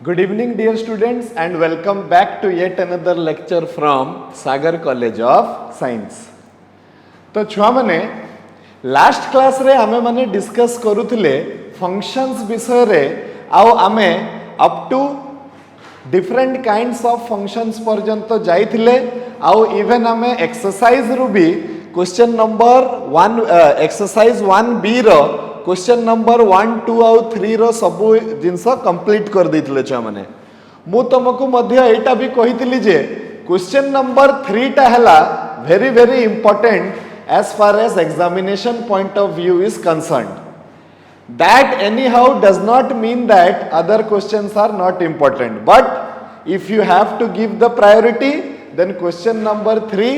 Good evening, dear students, and welcome back to yet another lecture from Sagar College of Science. तो छुआ माने last class रे आमे माने डिस्कस करूथिले फंक्शंस विषय रे आउ आमे up to different kinds of functions पर्यंत जाइथिले आउ इवन आमे एक्सरसाइज रु भी क्वेश्चन नंबर 1 एक्सरसाइज 1b रो क्वेश्चन नंबर 1 2 आउ 3 रो सबु जिंस कंप्लीट कर दैथिले छुआ माने मु तुमको मध्य एटा भी कहितली जे क्वेश्चन नंबर 3 टा हला very very important as far as examination point of view is concerned. That anyhow does not mean that other questions are not important, but if you have to give the priority, then question number 3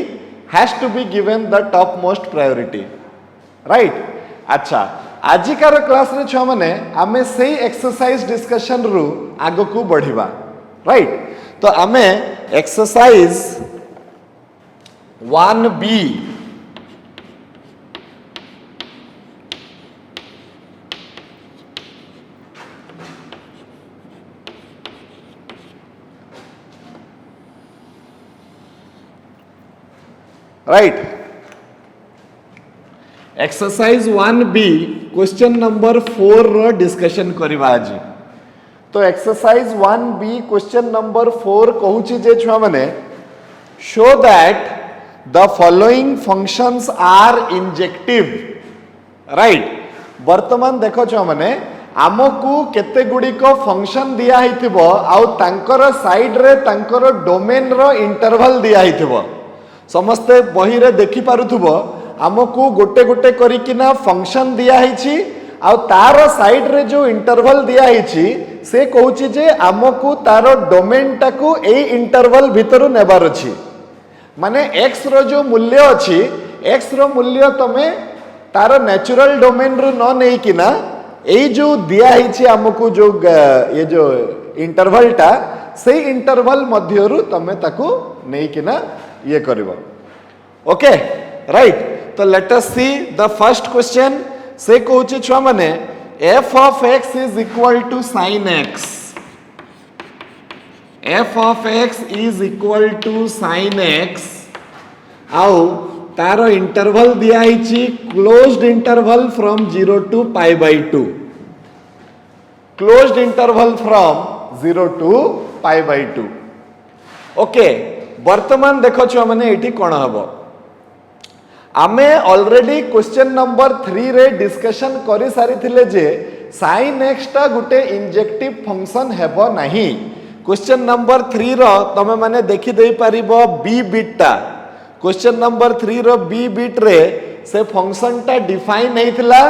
has to be given the topmost priority, right? अच्छा आजिकार class रे छुआ माने आमे सही exercise discussion रु आगो को बढ़िबा, right? तो आमे exercise 1b right exercise 1b question number 4 रो डिस्कशन करिबा आज। तो एक्सरसाइज 1b क्वेश्चन नंबर 4 कहूची जे छुआ माने show that the following functions are injective, right? वर्तमान देखो छुआ माने आमको केते गुडी को फंक्शन दिया हिथिबो आउ तांकर साइड रे तांकर डोमेन रो इंटरवल दिया हिथिबो। समस्ते बही रे देखि पारुथुबो आमको गोटे गोटे करिकिना फंक्शन दिया हिची आउ तार साइड रे जो इंटरवल दिया हिची से कहूची जे आमको तार डोमेन टाकू ए इंटरवल भितरु नेबार अछि। माने x रो जो मूल्य अछि x रो मूल्य तमे तार नेचुरल डोमेन रु न नै किना ए जो दिया हिची आमको जो ये जो इंटरवल टा से इंटरवल मध्य रु तमे ताकू नै किना ये करिवो। Okay, right? तो let us see the first question. से कहूची छुआ माने f of x is equal to sin x, f of x is equal to sin x आउ तारो इंटरवल दिया हिची closed interval from 0 to pi by 2, closed interval from 0 to pi by 2। Okay, वर्तमान देखो छुआ माने एठी कोन हबो आमे ऑलरेडी क्वेश्चन नंबर 3 रे डिस्कशन करि सारी थिले जे sin x टा गुटे इंजेक्टिव फंक्शन हेबो नाही। क्वेश्चन नंबर 3 रो तमे माने देखि देई परिबो b बिट टा। क्वेश्चन नंबर 3 रो b बिट रे से फंक्शन टा डिफाइन हेइथिला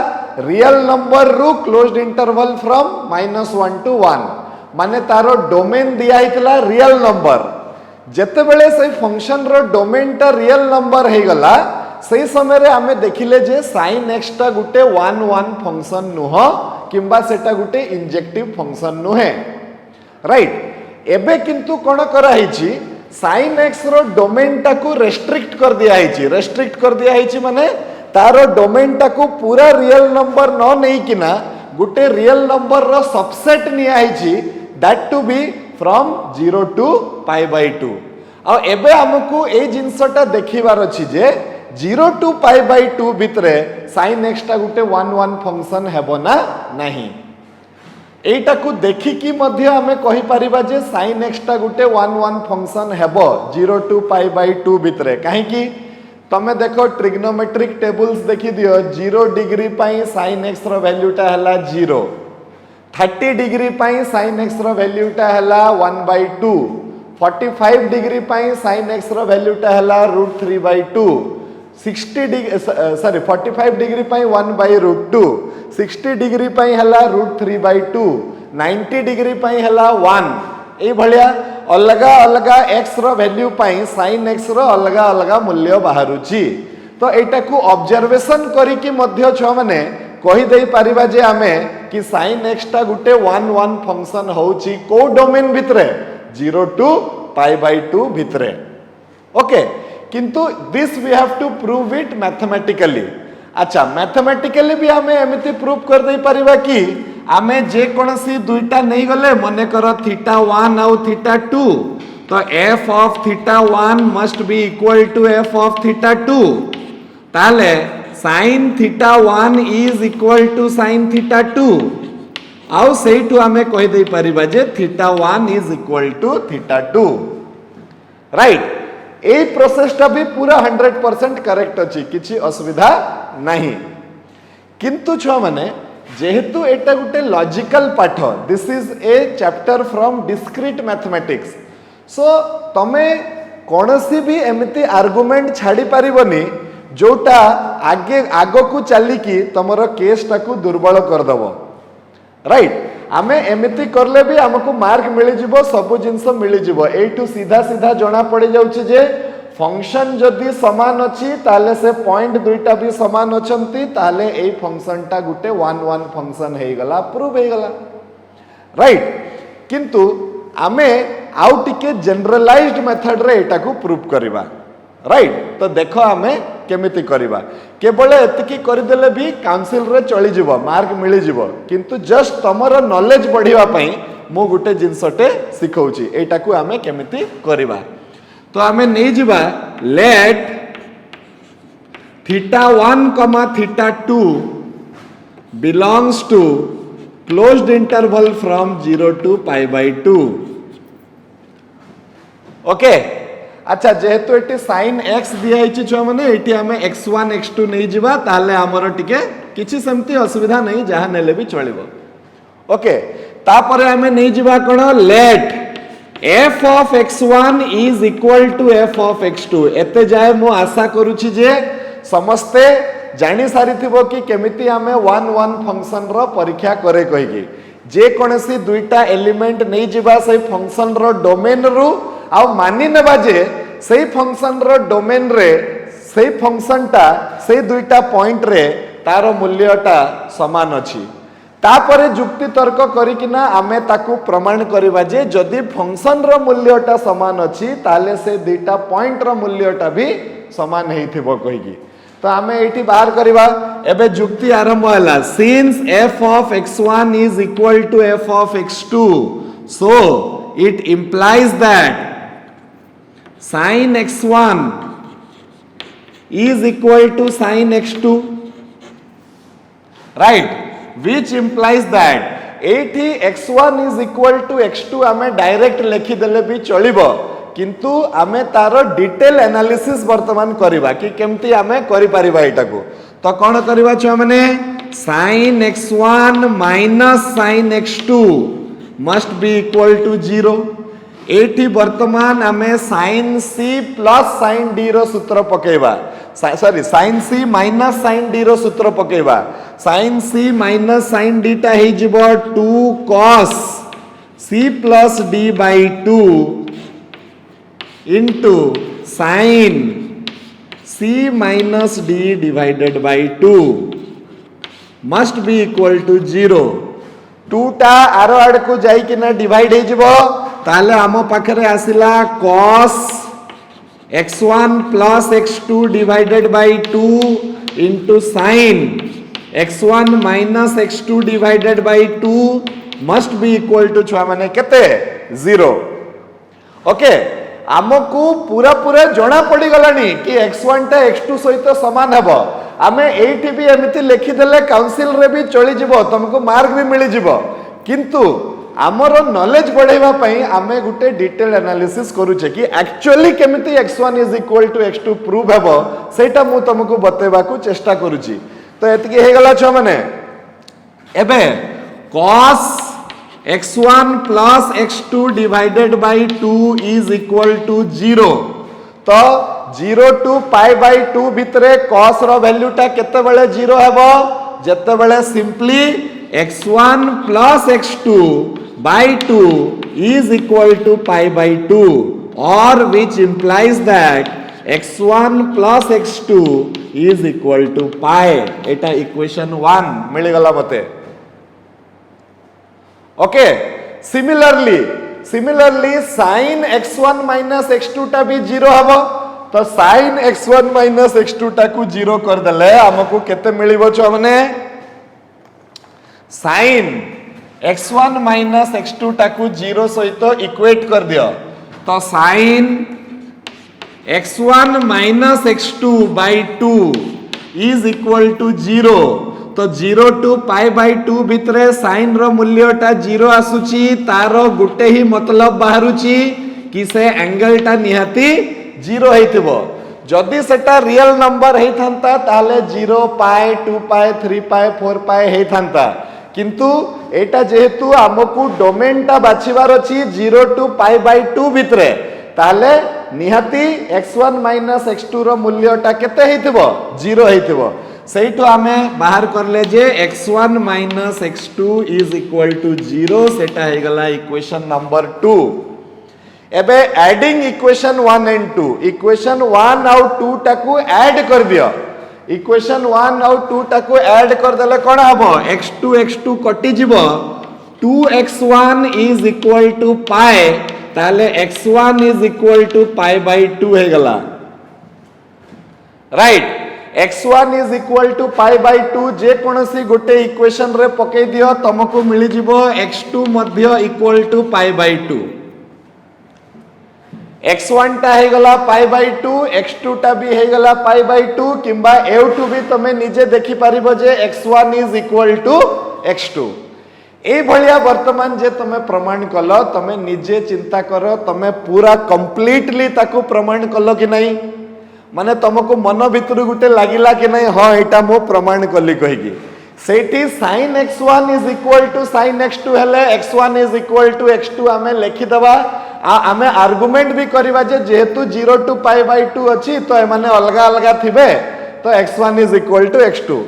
रियल नंबर रु क्लोज्ड इंटरवल फ्रॉम -1 to 1, माने तारो डोमेन दिया हेइथिला रियल नंबर। जेते बेले से फंक्शन रो डोमेन टा रियल नंबर हे गला सही समय रे आमे देखिले जे sin x टा गुटे 1 1 फंक्शन नुह किंबा सेटा गुटे इंजेक्टिव फंक्शन नुहे, राइट? एबे किंतु कोन करा हिची sin x रो डोमेन टा को रेस्ट्रिक्ट कर दिया हिची। रेस्ट्रिक्ट कर दिया हिची माने तारो डोमेन टा को पूरा रियल नंबर न नै किना गुटे रियल नंबर रो सबसेट निया हिची, that to be from 0 to pi by 2। आ एबे हमकु ए जिंसटा देखिबार अछि जे 0 to pi by 2 भितरे sin x टा गुटे 1 1 फंक्शन हेबो ना नाही। एटा को देखि कि मध्य हमें कहि परिबा जे sin x टा गुटे 1 1 फंक्शन हेबो 0 to pi by 2 भितरे। काहे कि तमे देखो ट्रिग्नोमेट्रिक टेबल्स देखि दियो 0 डिग्री पई sin x रो वैल्यू टा हला 0, 30 डिग्री पई sin x रो वैल्यू टा हला 1/2, 45 डिग्री पई sin x रो वैल्यू टा हला √3/2, 60 डिग्री सॉरी 45 डिग्री पई 1/√2, 60 डिग्री पई हला √3/2, 90 डिग्री पई हला 1। ए भलिया अलगा अलगा x रो वैल्यू पई sin x रो अलगा अलगा मूल्य बाहरुची। तो एटा को ऑब्जर्वेशन करी कि मध्य छ माने कहि देई परिबा जे आमे कि sin x टा गुटे 1 1 फंक्शन होउची को डोमेन भितरे 0 to pi by 2 भितरे। ओके, किंतु this we have to prove it mathematically. अच्छा, मैथमेटिकली भी हमें एमती प्रूव कर दे परिबा कि आमे जे कोनसी दुईटा नहीं गले मन कर थीटा 1 आउ थीटा 2 तो f of theta 1 must be equal to f of theta 2 ताले sin theta 1 is equal to sin theta 2 आउ सेठू आमे कहि दे परिबा जे थीटा 1 is equal to theta 2 right ए प्रोसेसटा भी पूरा 100% करेक्ट अछि किछि असुविधा नहीं किंतु छुआ माने जेहेतु एटा गुटे लॉजिकल पाठ this is a chapter from discrete mathematics so तमे कोनसी भी एमिति आर्गुमेंट छाड़ी परिबनी जोटा आगे आगो को चली कि तमरो केस टाकू दुर्बल कर दबो राइट आमे एमिति करले भी हमको मार्क मिली जिवो सब जिंस मिली जिवो एठू सीधा सीधा जणा पड़ी जाउची जे फंक्शन जदि समान अछि ताले से पॉइंट दुईटा भी समान अछंती ताले ए फंक्शन टा गुटे 1 1 फंक्शन हे गला प्रूव हे गला राइट किंतु आमे आउ टिके जनरलाइज्ड मेथड रे एटा को प्रूव करबा राइट तो देखो आमे केमिति करबा केवल एतिकी करदेले भी काउंसिल रे चली जिवो मार्क मिली जिवो किंतु जस्ट तमरो नॉलेज बढ़िवा पई मो गुटे जिंसटे सिखौची एटा को आमे केमिति करबा तो आमे नहीं जिबा late theta 1 comma theta 2 belongs to closed interval from 0 to pi by 2 okay अच्छा जेहेतु एटी sin x दिया हिची छुआ माने एटी हमें x1 x2 नहीं जिबा ताले हमरो टिके किछि सेमती असुविधा नहीं जहां नेले भी चलिबो ओके तापरे हमें नहीं जिबा कोन late f of x1 is equal to f of x2 एते जाए मु आशा करूची जे समस्ते जानी सारी थिबो कि केमिति हमें 1 1 फंक्शन रो परीक्षा करे कहिगी जे कोनसी दुईटा एलिमेंट नहीं जिबा से फंक्शन रो डोमेन रु आ मानि नेबा जे सेही फंक्शन रो डोमेन रे सेही फंक्शन टा सेही दुईटा पॉइंट रे तारो मूल्यटा समान अछि तापरे जुक्ति तर्क करिकिना आमे ताकू प्रमाण करिबा जे जदि फंक्शन रो मूल्यटा समान अछि ताले से दुईटा पॉइंट रो मूल्यटा भी समान हेइथिबो कहिगी तो आमे एठी बाहर करिबा एबे जुक्ति आरंभ होला since f of x1 is equal to f of x2 so it implies that sin x1 is equal to sin x2 right which implies that एठी x1 is equal to x2 आमे डायरेक्ट लिखि देले भी चलिबो किंतु आमे तारो detail analysis वर्तमान करिबा कि केमती आमे करि परिबा एटाको तो कोन करिबा छ माने sin x1 minus sin x2 must be equal to 0 एठी वर्तमान आमे sin c plus sin d रो सूत्र पकेबा sorry sin c minus sin d रो सूत्र पकेबा sin c minus sin d टा हे जिवो 2 cos c plus d by 2 into sin c minus d divided by 2 must be equal to 0 2 टा आरो आड़ को जाई कि ना डिवाइड हे जिवो ताले आमो पाखरे आसिला cos x1 plus x2 divided by 2 into sin x1 minus x2 divided by 2 must be equal to छुआ माने केते 0 ओके आमको पूरा पूरा जणा पड़ी गलानी कि x1 टा x2 सहित समान हबो आमे एठी भी एमिति लिखि देले काउंसिल रे भी चली जिवो तुमको मार्क भी मिली जिवो किंतु आमर नॉलेज बढ़ाइबा पई आमे गुटे डिटेल एनालिसिस करूचे कि एक्चुअली केमिति x1 is equal to x2 prove हेबो सेटा मु तुमको बतेबा को चेष्टा करूची तो एतकी हे गला छ माने एबे cos x1 plus x2 divided by 2 is equal to 0 तो 0 to pi by 2 भितरे cos रो वैल्यू टा केते बेले 0 हेबो जते बेले simply x1 plus x2 by 2 is equal to pi by 2 or which implies that x1 plus x2 is equal to pi Etah equation 1 मिल गला मते okay similarly sin x1 minus x2 टा भी 0 हबो तो sin x1 minus x2 टा को 0 कर देले हमको केते मिलिबो छ माने साइन x1 माइनस x2 टाकू 0 सहित इक्वेट कर दियो तो sine x1 minus x2 by 2 is equal to 0 तो 0 टू पाई बाई 2 भितरे साइन रो मूल्यटा 0 आसुची तार गुटे ही मतलब बाहरुची कि से एंगल टा निहाती 0 हेतिबो जदि सेटा रियल नंबर हे थांता ताले 0 पाई 2 पाई 3 पाई 4 पाई हे थांता किंतु एटा जेहेतु हमकु डोमेन टा बाछिबार अछि 0 टू पाई बाई 2 भितरे ताले निहाती x1 माइनस x2 रो मूल्यटा केते हेतिबो 0 हेतिबो सेइठो आमे बाहर करले जे x1 minus x2 is equal to 0 सेटा हे गला इक्वेशन नंबर 2 एबे एडिंग इक्वेशन 1 एंड 2 इक्वेशन 1 और 2 टाकू ऐड कर दियो इक्वेशन 1 और 2 टाकू ऐड कर देले कोन हबो x2 कटि जिवो 2x1 is equal to pi ताले x1 is equal to pi by 2 हे गला right x1 is equal to pi by 2 जे कोनसी गोटे इक्वेशन रे पके दियो तुमको मिली जिवो x2 मध्य equal to pi by 2 x1 टा हे गला पाई बाई 2 x2 टा भी हे गला पाई बाई 2 किंबा एउठु भी तमे निजे देखि पारिबो जे x1 is equal to x2 ए भलिया वर्तमान जे तमे प्रमाण कलो तमे निजे चिंता करो तमे पूरा कंप्लीटली ताको प्रमाण कलो कि नहीं माने तुमको मन भितर गुटे लागिला कि नहीं हां एटा मो प्रमाण कली कहिकी सेठी sin x1 is equal to sin x2 हेले x1 is equal to x2 हमें लिखि दबा आमे आर्गुमेंट भी करबा जे जेहेतु 0 टू पाई बाई 2 अछि तो ए माने अलगा अलगा थिबे तो x1 is equal to x2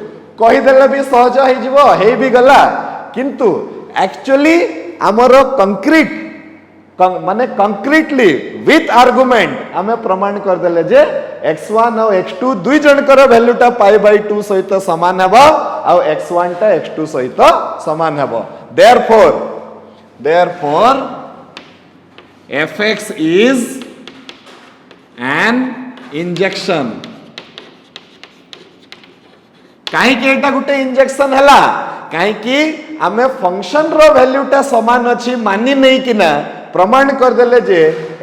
कहि देले भी सहज हे जिवो हे भी गला किंतु एक्चुअली हमरो कंक्रीट माने कंक्रीटली विथ आर्गुमेंट आमे प्रमाण कर देले जे x1 और x2 दुई जनकर वैल्यूटा पाई बाई 2 सहित समान हेबो और x1 टा x2 सहित समान हेबो therefore fx is an injection काहे कि एटा गुटे इंजेक्शन हला काहे कि हमें फंक्शन रो वैल्यूटा समान अछि मानी नहीं कि ना प्रमाण कर देले जे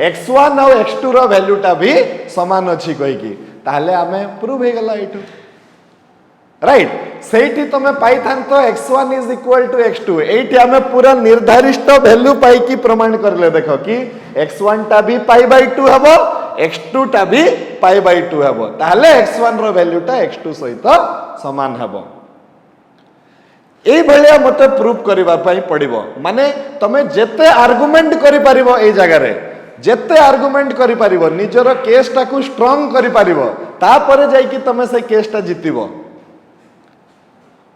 x1 और x2 रो वैल्यूटा भी समान अछि कहि कि ताले हमें प्रूव हे गला एटू राइट सेठी तमे पाई थान तो x1 is equal to x2 एठी हमें पूरा निर्धारित वैल्यू पाई कि प्रमाण करले देखो कि x1 टा भी पाई बाई 2 हबो x2 टा भी पाई बाई 2 हबो ताले x1 रो वैल्यूटा x2 सहित समान हबो ए भलिया मते प्रूफ करबा पई पड़िबो माने तमे जेते आर्गुमेंट करि परिबो ए जगह रे जेते आर्गुमेंट करि परिबो निजरो केस टाकू स्ट्रांग करि परिबो तापरे जाई कि तमे से केस टा जितिबो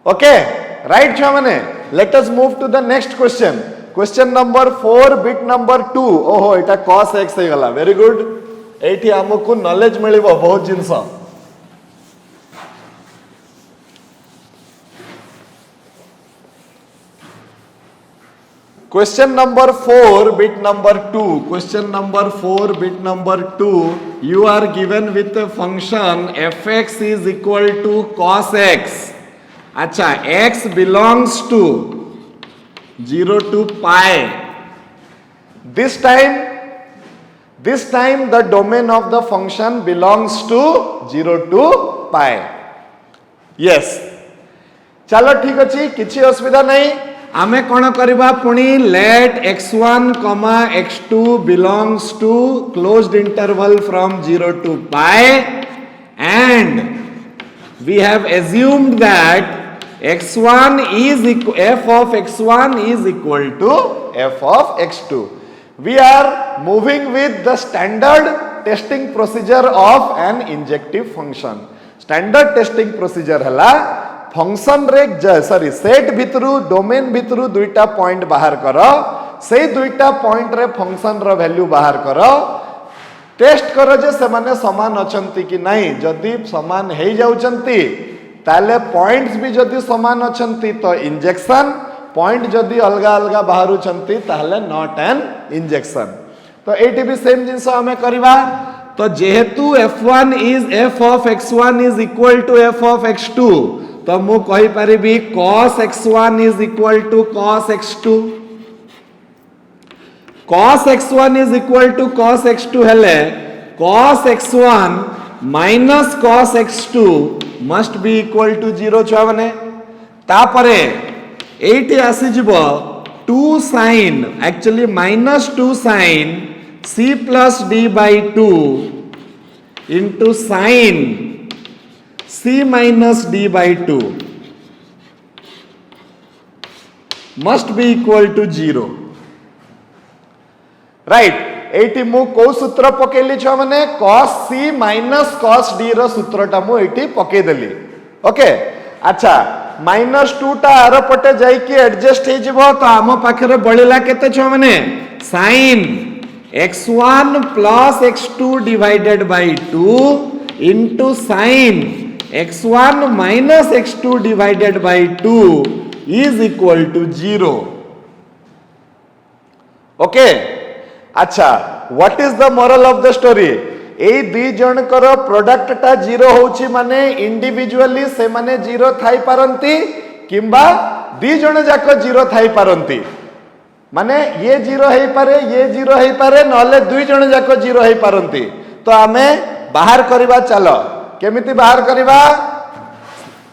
ओके राइट छुआ माने let us move to the next question number 4 bit number 2 ओहो एटा cos x हे गला वेरी गुड एठी हमकु नॉलेज मिलिबो बहुत जिंस Question number 4 bit number 2 question number 4 bit number 2 you are given with a function fx is equal to cos x अच्छा x belongs to 0 to pi this time the domain of the function belongs to 0 to pi yes चलो ठीक अछि किछि असुविधा नहीं आमे कोन करबा पुनी let x1 x2 belongs to closed interval from 0 to pi and we have assumed that x1 is f of x1 is equal to f of x2 we are moving with the standard testing procedure of an injective function standard testing procedure हला function रे sorry set भितरु domain भितरु दुईटा point बाहर करो से दुईटा point रे function रो value बाहर करो टेस्ट करो जे से माने समान अछंती कि नहीं जदी समान हे जाउचंती ताले पॉइंट्स भी जदी समान अछंती तो इंजेक्शन पॉइंट जदी अलगा अलगा बाहरु छंती ताले नॉट एन इंजेक्शन तो एटी भी सेम जिंस हमें करबा तो जेहेतु f1 is f of x1 is equal to f of x2 तो तो मु कहि परिबी cos x1 is equal to cos x2. cos x1 is equal to cos x2 हेले cos x1 minus cos x2 must be equal to 0 छुआ माने तापरे एठी आसी जिवो 2 sin actually minus 2 sin c plus d by 2 into sin c minus d by 2 must be equal to 0. Right eighty मु को सूत्र पकेली छ माने cos c minus cos d रो सूत्रटा मु एटी पके देली. ओके अच्छा -2 टा आर पटे जाई कि एडजस्ट हे जिवो तो आम पाखरे बळिला केते छ माने sin x1 plus x2 divided by 2 into sin x1 minus x2 divided by 2 is equal to 0. Okay अच्छा what is the moral of the story ए दी जन कर प्रोडक्ट टा जीरो होची माने इंडिविजुअली से माने जीरो थाई पारंती किंबा दी जन जाको जीरो थाई पारंती माने ये जीरो हे पारे ये जीरो हे पारे नले दुई जन जाको जीरो हे पारंती. तो आमे बाहर करबा चलो केमिति बाहर करबा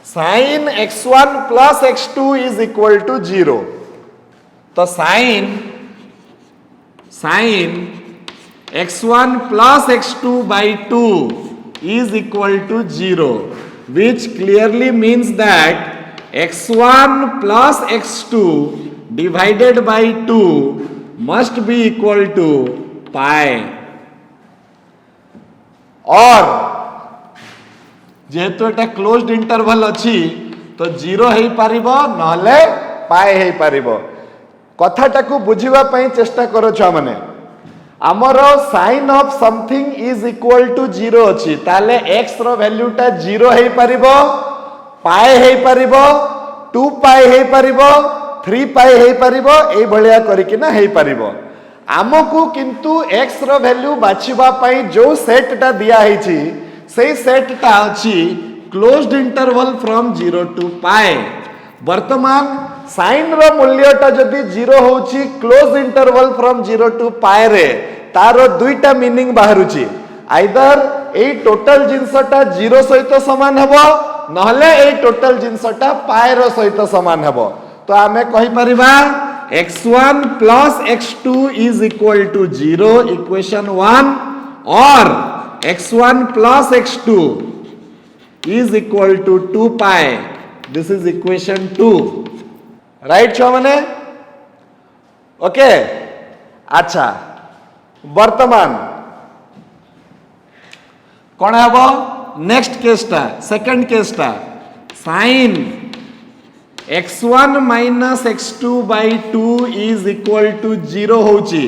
sin x1 plus x2 is equal to 0. तो sin x1 plus x2 by 2 is equal to 0, which clearly means that x1 plus x2 divided by 2 must be equal to pi. और जेहेतु एटा क्लोज्ड इंटरवल अछि तो 0 हे पारिबो नहले पाए हे पारिबो. कथाटा को बुझिबा पई चेष्टा करो छ माने हमर sin of something is equal to 0 अछि ताले x रो वैल्यू टा 0 हे पारिबो पाए हे पारिबो 2 पाए हे पारिबो 3 पाए हे पारिबो ए भलिया करि कि ना हे पारिबो. हमकु किंतु x रो वैल्यू बाछिबा पई जो सेट टा दिया हे छी सेही सेट टा अछि closed interval from 0 to pi. वर्तमान साइन रो मूल्य टा जदी 0 होची close interval from 0 to pi रे तारो दुईटा मीनिंग बाहरुची आइदर ए टोटल जिंसटा 0 सहित समान हेबो नहले ए टोटल जिंसटा पाई रो सहित समान हेबो. तो आमे कहि परिबा x1 plus x2 is equal to 0 equation 1 और x1 plus x2 is equal to 2 pi. This is equation 2. Right छो माने ओके अच्छा वर्तमान कौन हेबो नेक्स्ट केसटा सेकंड केसटा sin x1 minus x2 by 2 is equal to 0 होची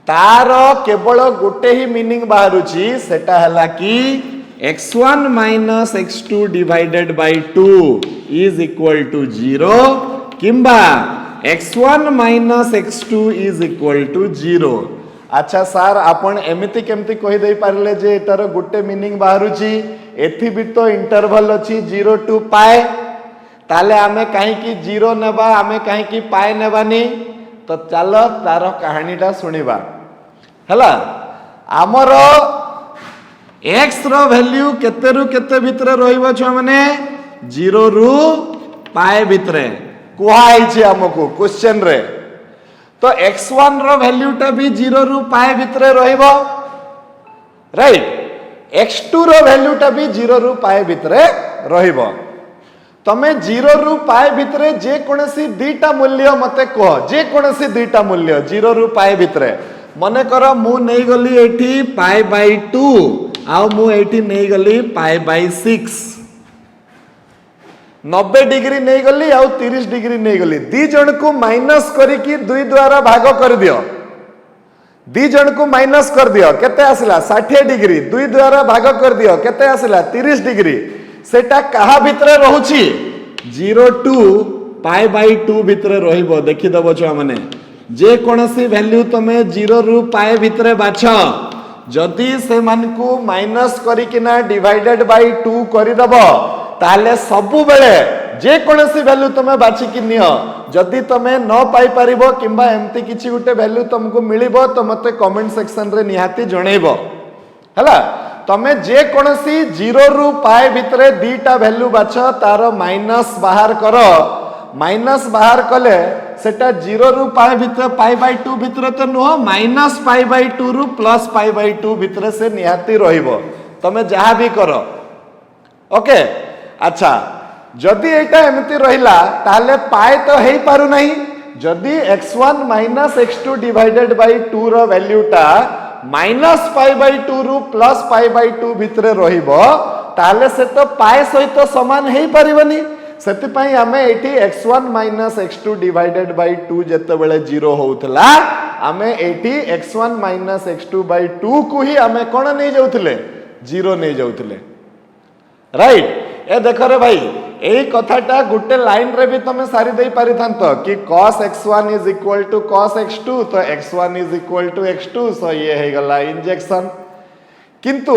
तारो केवल गोटे ही मीनिंग बाहरुची सेटा हला कि x1 minus x2 divided by 2 is equal to 0 किंबा x1 minus x2 is equal to 0. अच्छा सर आपण एमिति केमति कहि दे पारले जे एटार गुटे मीनिंग बाहरुची एथि भी तो इंटरवल अछि 0 to pi ताले आमे काहे की 0 नेबा आमे काहे की pi नेबानी. तो चलो तार कहानीटा सुनिबा हला हमर x रो वैल्यू केते रु केते भितरे रहइबो छ माने 0 रु pi भितरे कुहाई छे हमको क्वेश्चन रे. तो x1 रो वैल्यू टा भी 0 रु pi भितरे रहइबो राइट x2 रो वैल्यू टा भी 0 रु pi भितरे रहइबो. तमे 0 रु pi भितरे जे कोनसी दुईटा मूल्य मते कह जे कोनसी दुईटा मूल्य 0 रु pi भितरे मने करो मु नै गली एठी pi by 2 आ मु एठी नै गली pi by 6 90 डिग्री नहीं गली आउ 30 डिग्री नहीं गली दी जन को माइनस करी कि 2 द्वारा भाग कर दियो दी जन को माइनस कर दियो केते आसिला 60 डिग्री 2 द्वारा भाग कर दियो केते आसिला 30 डिग्री सेटा कहा भितरे रहउची 0 to pi by 2 भितरे रहिबो. देखि दबो छ माने जे कोनसी वैल्यू तमे 0 रु pi भितरे बाछ जदी से मान को माइनस करी कि ना डिवाइडेड बाय 2 करी दबो ताले सबु बेले जे कोनसी वैल्यू तमे बाछि कि नियो जदि तमे न पाई परिबो किंबा एम्ति किछि गुटे वैल्यू तुमको मिलिबो तो मते कमेंट सेक्शन रे निहाती जणैबो हला तमे जे कोनसी 0 रु पाए भितरे दीटा वैल्यू बाछ तार माइनस बाहर करो माइनस बाहर कले सेटा 0 रु पाए भितरे पाई बाय 2 भितरे तो नुह माइनस पाई बाय 2 रु प्लस पाई बाय 2 भितरे से निहाती रहिबो तमे जहा भी करो ओके अच्छा जदि एटा एमती रहिला ताले पाए तो हेई पारु नहीं जदि x1 minus x2 divided by 2 रो वैल्यूटा माइनस पाई बाय 2 रु प्लस पाई बाय 2 भितरे रहिबो ताले से तो पाए सहित समान हेई परिबनी सेति पई हमें एठी x1 minus x2 divided by 2 जते बेले 0 होउतला हमें एठी x1 माइनस x2 बाय 2 को ही हमें कोन नै जाउतले 0 नै जाउतले राइट ए देखो रे भाई एई कथाटा गुटे लाइन रे भी तमे सारी देई पारि थांतो कि cos x1 is equal to cos x2 तो x1 is equal to x2 सो ये हे गला इंजेक्शन किंतु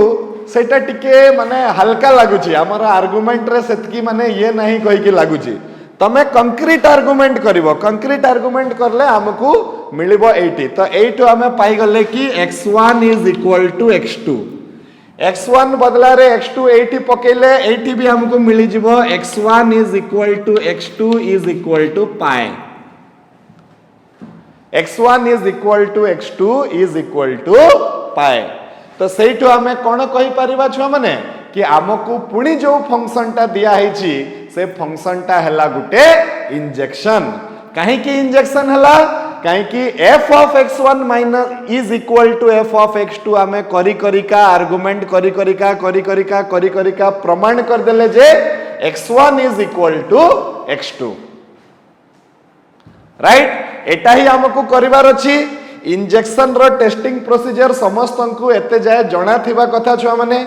सेटा टिके माने हल्का लागुची हमर आर्गुमेंट रे सेतकी माने ये नहीं कहि कि लागुची तमे कंक्रीट आर्गुमेंट करिवो कंक्रीट आर्गुमेंट करले हमकु मिलिबो 80 तो 8 हमें पाई गले कि x1 is equal to x2 x1 बदला रे x2 80 पकेले 80 भी हमको मिली जिवो x1 is equal to x2 is equal to pi x1 is equal to x2 is equal to pi तो सेठो हमें कोन कहि परिबा छ माने कि हमकु पुणी जो फंक्शन टा दिया हिची से फंक्शन टा हला गुटे इंजेक्शन काहे कि इंजेक्शन हला काहे कि f of x1 minus is equal to f of x2 हमें करी करिका आर्गुमेंट करी करिका प्रमाण कर देले जे x1 is equal to x2 right एटा ही हमकु करिवार अछि इंजेक्शन रो टेस्टिंग प्रोसीजर समस्त को एते जाय जणा थिबा कथा छुआ माने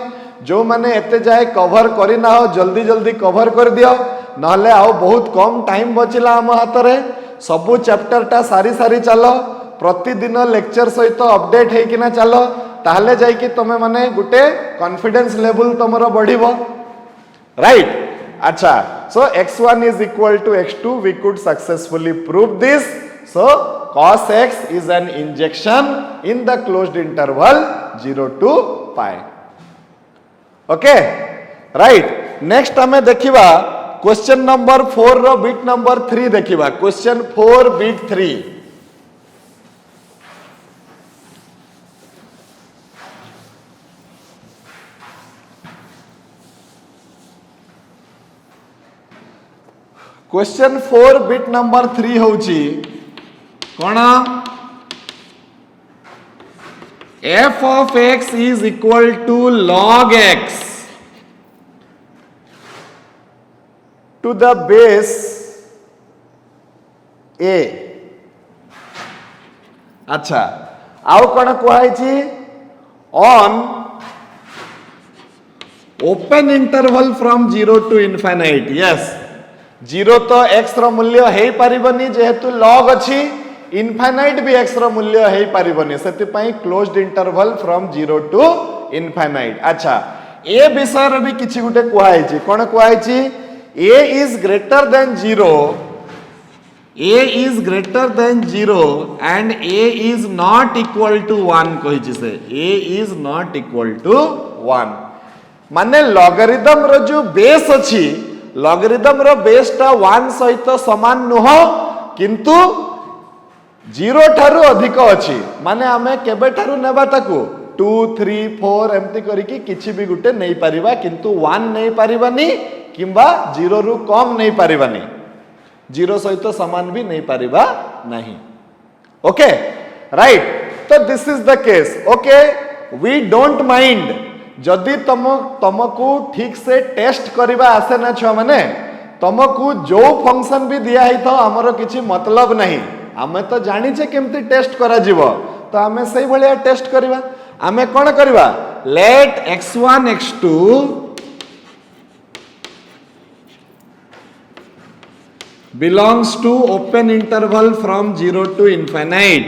जो माने एते जाय कवर करि ना हो जल्दी जल्दी कवर कर दियो नहले आओ बहुत कम टाइम बचिला हम हाथ रे सबु चैप्टर टा सारी सारी चलो प्रतिदिन लेक्चर सहित अपडेट हे किना चलो ताहले जाय कि तमे माने गुटे कॉन्फिडेंस लेवल तमरो बढ़िबो राइट अच्छा सो x1 is equal to x2 we could successfully prove this so cos x is an injection in the closed interval 0 to pi okay right next हमें देखिबा क्वेश्चन नंबर 4 रो बिट नंबर 3 देखिबा question 4 bit 3 question 4 bit number 3 होची कोन f of x is equal to log x to the base a अच्छा आउ कोन कोहाई छी on open interval from 0 to infinite yes 0 तो x रो मूल्य हे परिबनी जेहेतु log अछि इनफाइनाइट भी x रो मूल्य हे परिबनी सेति पई closed interval from 0 to infinite अच्छा ए विषय रे भी किछि गुटे कोहाई छी कोन कोहाई छी a is greater than 0 a is greater than 0 and a is not equal to 1 कहि छी से a is not equal to 1 माने लॉगरिथम रो जो बेस अछि लॉगरिथम रो बेस टा 1 सहित समान नुह किंतु 0 ठारू अधिक अछि माने हमें केबे ठारू नेबा ताकू 2 3 4 एम्ति करी कि किछि भी गुटे नै परिबा किंतु 1 नै परिबानी किंबा 0 रु कम नहीं पारिबानी 0 सहित समान भी नहीं पारिबा नहीं ओके राइट तो this is the case okay we don't mind जदि तुमको ठीक से टेस्ट करबा आसे ना छ माने तुमको जो फंक्शन भी दिया ही था हमरो किछि मतलब नहीं हमें तो जानी छे केमती टेस्ट करा जीवो तो हमें सही भलिया टेस्ट करबा हमें कोन करबा late x1 x2 belongs to open interval from 0 to infinite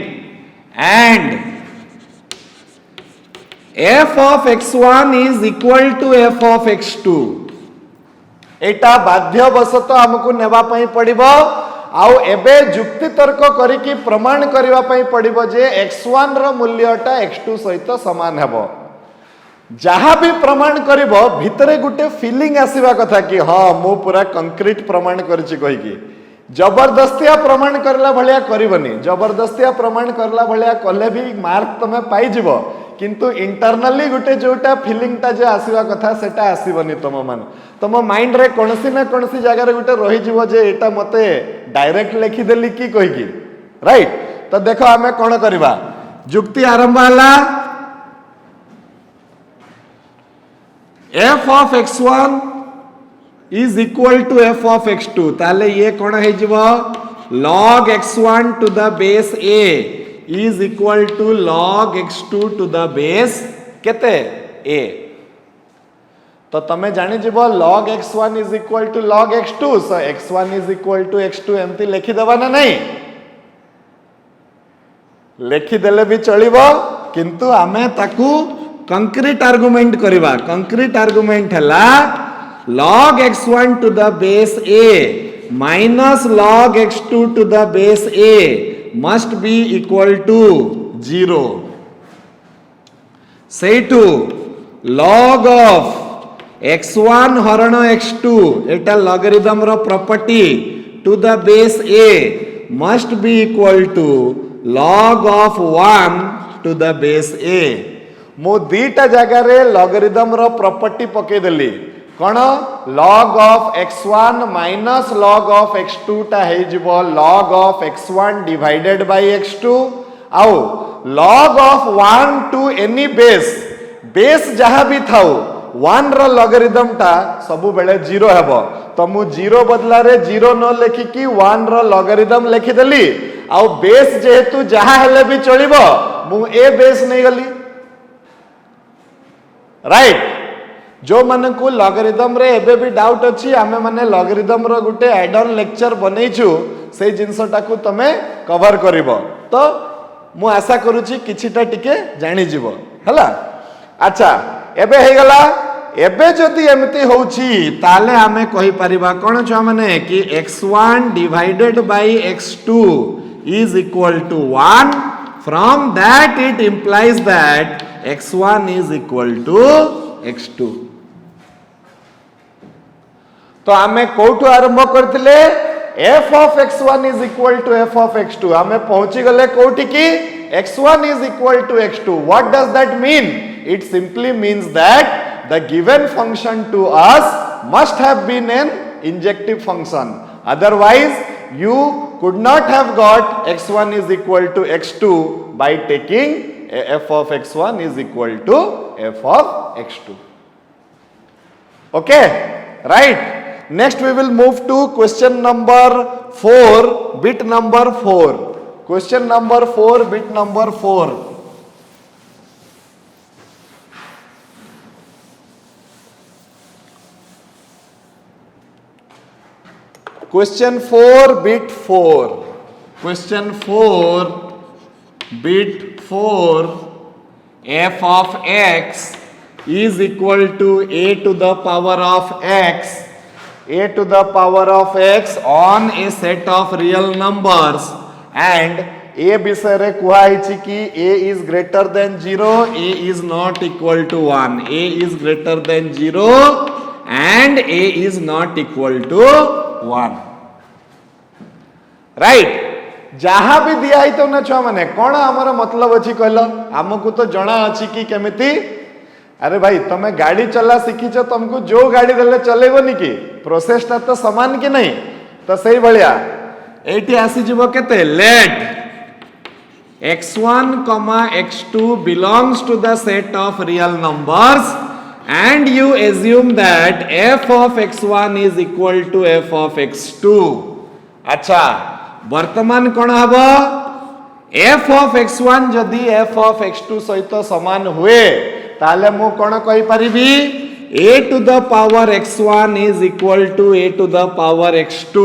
and f of x1 is equal to f of x2 एटा बाध्यवशत हमको नेबा पई पड़िबो आउ एबे जुक्ति तर्क करिकी प्रमाण करिवा पई पड़िबो जे x1 रो मूल्यटा x2 सहित समान हेबो जहाँ भी प्रमाण करिबो भितरे गुटे फीलिंग आसीबा कथा कि हाँ मु पूरा कंक्रीट प्रमाण करछि कहि कि जबरदस्तिया प्रमाण करला भलिया करिवनी जबरदस्तिया प्रमाण करला भलिया कले भी मार्क तमे पाई जिवो किंतु इंटरनली गुटे जोटा फीलिंग ता जे आसीबा कथा सेटा आसीबनी तम माइंड रे कोनसी ना कोनसी जगह रे गुटे रही जिवो जे एटा मते डायरेक्ट लिखि देली की कहि कि राइट तो देखो हमें कोन करबा जुक्ति आरंभ हला f of x1 is equal to f of x2 ताले ये कोन है जीवो log x1 to the base a is equal to log x2 to the base केते a तो तमे जानि जीवो log x1 is equal to log x2 so x1 is equal to x2 एमती लिखि देबा ना नहीं लिखि देले भी चलिबो किंतु आमे ताकू कंक्रीट आर्गुमेंट करिबा कंक्रीट आर्गुमेंट हला log x1 to the base a minus log x2 to the base a must be equal to 0 say to log of x1 हरण x2 Etah logarithm row property to the base a must be equal to log of 1 to the base a मो दीटा जगह रे logarithm रो property पके देली कोन log of x1 minus log of x2 ता हे जिवो log of x1 divided by x2 आउ log of 1 to any base जहां भी थाउ 1 रो logarithm ता सब बेले 0 हेबो तो मु 0 बदला रे 0 न लिखि कि 1 रो लॉगरिदम लिखि देली आउ बेस जेहेतु जहां हेले भी चलिबो मु ए बेस नै गली राइट जो मन को लॉगरिदम रे एबे भी डाउट अछि आमे माने logarithm row Gute add on lecture बनेइछु से जिंसटा को तमे कवर करिवो तो मु आशा करूची किछिटा टिके जानि जिवो हला अच्छा एबे हे गला एबे जदी एमती होउची ताले आमे कहि परिबा कोन छ माने कि x1 divided by x2 is equal to 1 from that it implies that x1 is equal to x2 तो आमे कोठु आरंभ करथिले f of x1 is equal to f of x2 आमे पहुंची गले कोठी की x1 is equal to x2 what does that mean it simply means that the given function to us must have been an injective function otherwise you could not have got x1 is equal to x2 by taking f of x1 is equal to f of x2 okay right next we will move to question number 4 bit number 4 question number 4 bit number 4 question 4 bit 4 question 4 bit 4 f of x is equal to a to the power of x on a set of real numbers and a विषय रे कुहा हिची कि a is greater than 0 a is not equal to 1 a is greater than 0 and a is not equal to 1 right जहाँ भी दिया ही तो ना छुआ माने कौन हमारा मतलब अच्छी कहल आमको तो जना अच्छी कि केमिति अरे भाई तमे गाड़ी चला शिखीच तुमको जो गाड़ी देले चलेबनी कि प्रोसेस ता तो समान कि नहीं तो सही भलिया एटी आसी जीवो केते late x1 x2 belongs to the set of real numbers and you assume that f of x1 is equal to f of x2 अच्छा वर्तमान कौन हबो f of x1 जदि f of x2 सहित समान हुए ताले मु कौन कहि परिबी a to the power x1 is equal to a to the power x2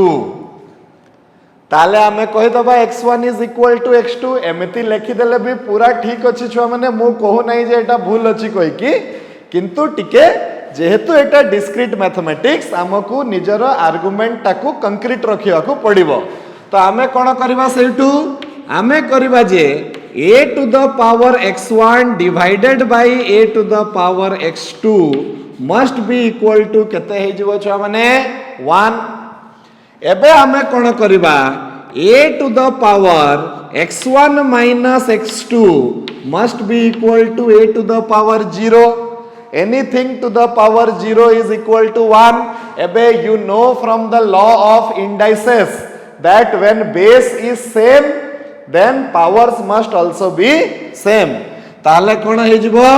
ताले आमे कहि दबा x1 is equal to x2 एमिति लिखि देले भी पूरा ठीक अछि छुआ माने मु कहू नै जे एटा भूल अछि कहि कि किंतु टिके जेहेतु एटा डिस्क्रीट मैथमेटिक्स आमको निजर आर्गुमेंट टाकू कंक्रीट रखिया को पड़िबो तो आमे कोन करबा सेटू आमे करबा जे a to the power x1 divided by a to the power x2 must be equal to केते हे जिवो छ माने 1 एबे आमे कोन करबा a to the power x1 minus x2 must be equal to a to the power 0 anything to the power 0 is equal to 1 ebe you know from the law of indices that when base is same then powers must also be same ताले कोन हे जिवो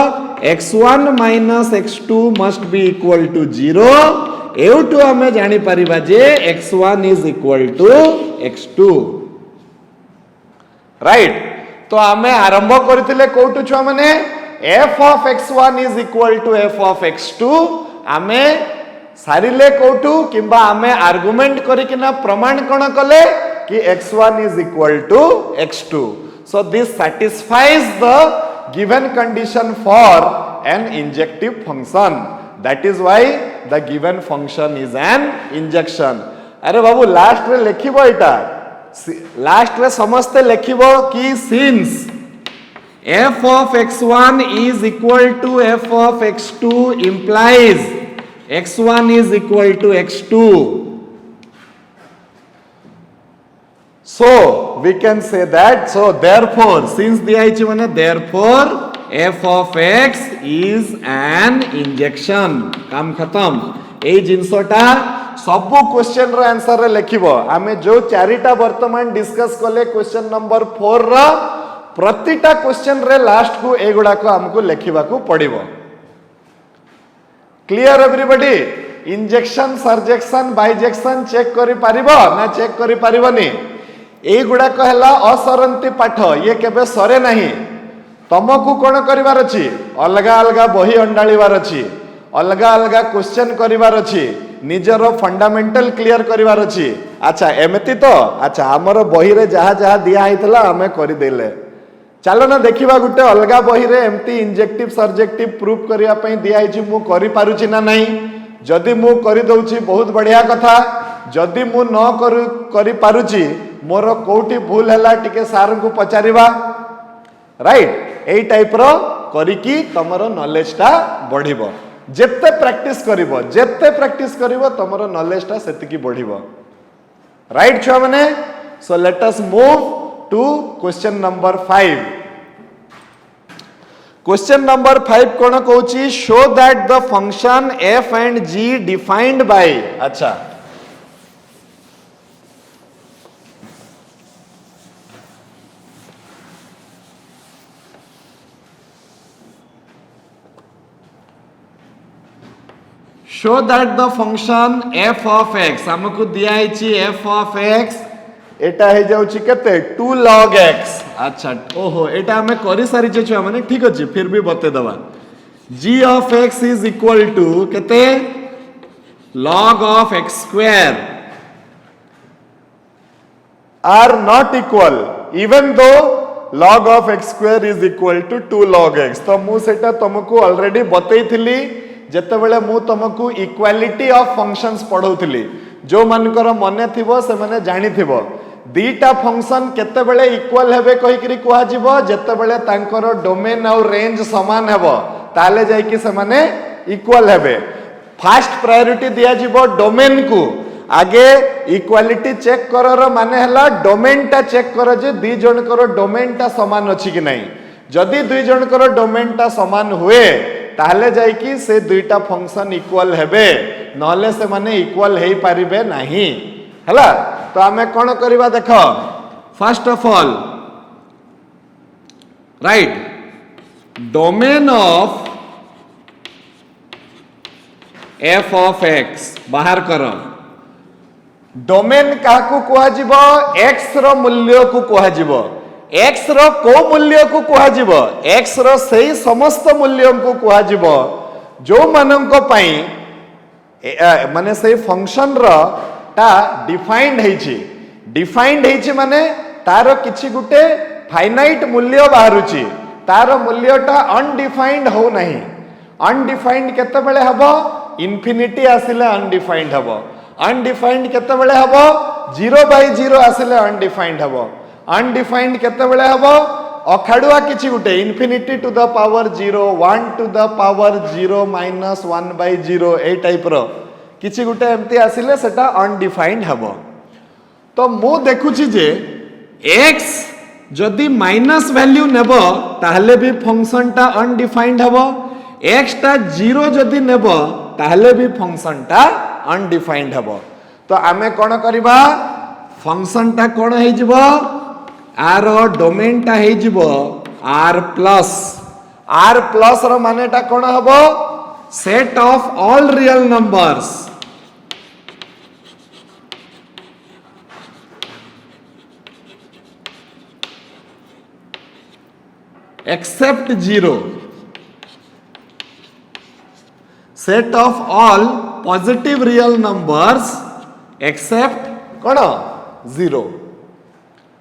x1 minus x2 must be equal to 0 एउटु हमें जानि परिबा जे x1 is equal to x2 right तो आमे आरंभ करथिले कोटु छ माने f of x1 is equal to f of x2 आमे सारिले कोटु किंबा आमे आर्गुमेंट करिकिना प्रमाण कोन कले कि x1 is equal to x2 so this satisfies the given condition for an injective function that is why the given function is an injection अरे बाबू last रे लिखिबो एटा last रे समस्ते लिखिबो कि since f of x1 is equal to f of x2 implies x1 is equal to x2 so we can say that so therefore since दिया हिची माने therefore f of x is an injection काम खत्म ए जिंसटा सब question रो answer रे लिखिबो आमे जो चारिटा वर्तमान डिस्कस कले क्वेश्चन नंबर 4 रो प्रतिटा क्वेश्चन रे लास्ट को एगुडा को हमको लिखिबा को पड़िबो clear everybody injection surjection bijection check करि पारिबो ना चेक करि पारिबोनी एगुडा को हला असरंती पाठ ये केबे सरे नाही तमको कोन करिवार अछि अलगा अलगा बही अंडाळीवार अछि अलगा अलगा क्वेश्चन करिवार अछि निजरो फंडामेंटल क्लियर करिवार अछि अच्छा एमति तो अच्छा हमर बही रे जहा जहा दिया हितला हमें करि देले चलो ना देखिबा गुटे अलगा बही रे एमति इंजेक्टिव सब्जेक्टिव प्रूफ करिया पई दिया हिची मु करि पारुछि ना नाही जदि मु करि दउछि बहुत बढ़िया कथा जदि मु न करि पारुछि मोर कोठी भूल हला टिके सार को पचारिबा राइट एई टाइप रो करिकी तमरो नॉलेज ता बढ़िबो जेते प्रैक्टिस करिवो तमरो नॉलेज ता सेतिकी बढ़िबो राइट छुआ माने so let us move to question number 5 question number 5 कोन कहूची show that the function f and g defined by अच्छा show that the function f of x हमको दिया है f of x एटा हे जाउची केते 2 log x अच्छा ओहो एटा हमें करि सारी जे माने ठीक अछि फिर भी बते दवा g of x is equal to केते log of x square are not equal even though log of x square is equal to 2 log x तो मु सेटा तुमको ऑलरेडी बतई थिली जेते बेले मु तुमको इक्वालिटी ऑफ फंक्शंस पढौथिली जो मानकर मने थिबो से माने जानि थिबो दीटा फंक्शन केते बेले इक्वल हेबे कहि करी कुआ जिवो जेते बेले तांकर डोमेन और रेंज समान हेबो ताले जाई कि से माने इक्वल हेबे फर्स्ट प्रायोरिटी दिया जिवो डोमेन को आगे इक्वालिटी चेक करर माने हला डोमेन टा चेक कर जे दी जण कर डोमेन टा समान अछि कि नहीं जदी दुई जण कर डोमेन टा समान हुए ताहले जाई कि से दुईटा फंक्शन इक्वल हेबे नहले से माने इक्वल हेई पारिबे नाही हला तो आमे कोन करबा देखो first of all right domain of f of x बाहर करो डोमेन काकू कुहा जिवो x रो मूल्य को कुहा जिवो x रो को मूल्य को कुहा जिवो x रो सही समस्त मूल्य को कुहा जिवो जो मानंको पई माने सही फंक्शन रो ता डिफाइंड हेछि माने तारो किछि गुटे फाइनाइट मूल्य बाहरुछि तारो मूल्यटा अनडिफाइंड हो नाही अनडिफाइंड केते बेले हबो इन्फिनिटी आसिले अनडिफाइंड हबो अनडिफाइंड केते बेले हबो 0/0 आसिले अनडिफाइंड हबो अनडिफाइंड केते बेले हबो अखाड़ुआ किछि गुटे infinity to the power 0 1 to the power 0 minus 1/0 ए टाइप रो किछि गुटे एमती आसिले सेटा अनडिफाइंड हबो तो मु देखुछि जे x जदि माइनस वैल्यू नेबो ताहले भी फंक्शन टा अनडिफाइंड हबो x टा 0 जदि नेबो ताहले भी फंक्शन टा अनडिफाइंड हबो तो आमे कोन करबा फंक्शन टा कोन हे जिवो आर डोमेन टा हे जिवो r प्लस रो माने टा कोन हबो set of all real numbers except 0 set of all positive real numbers except कोन 0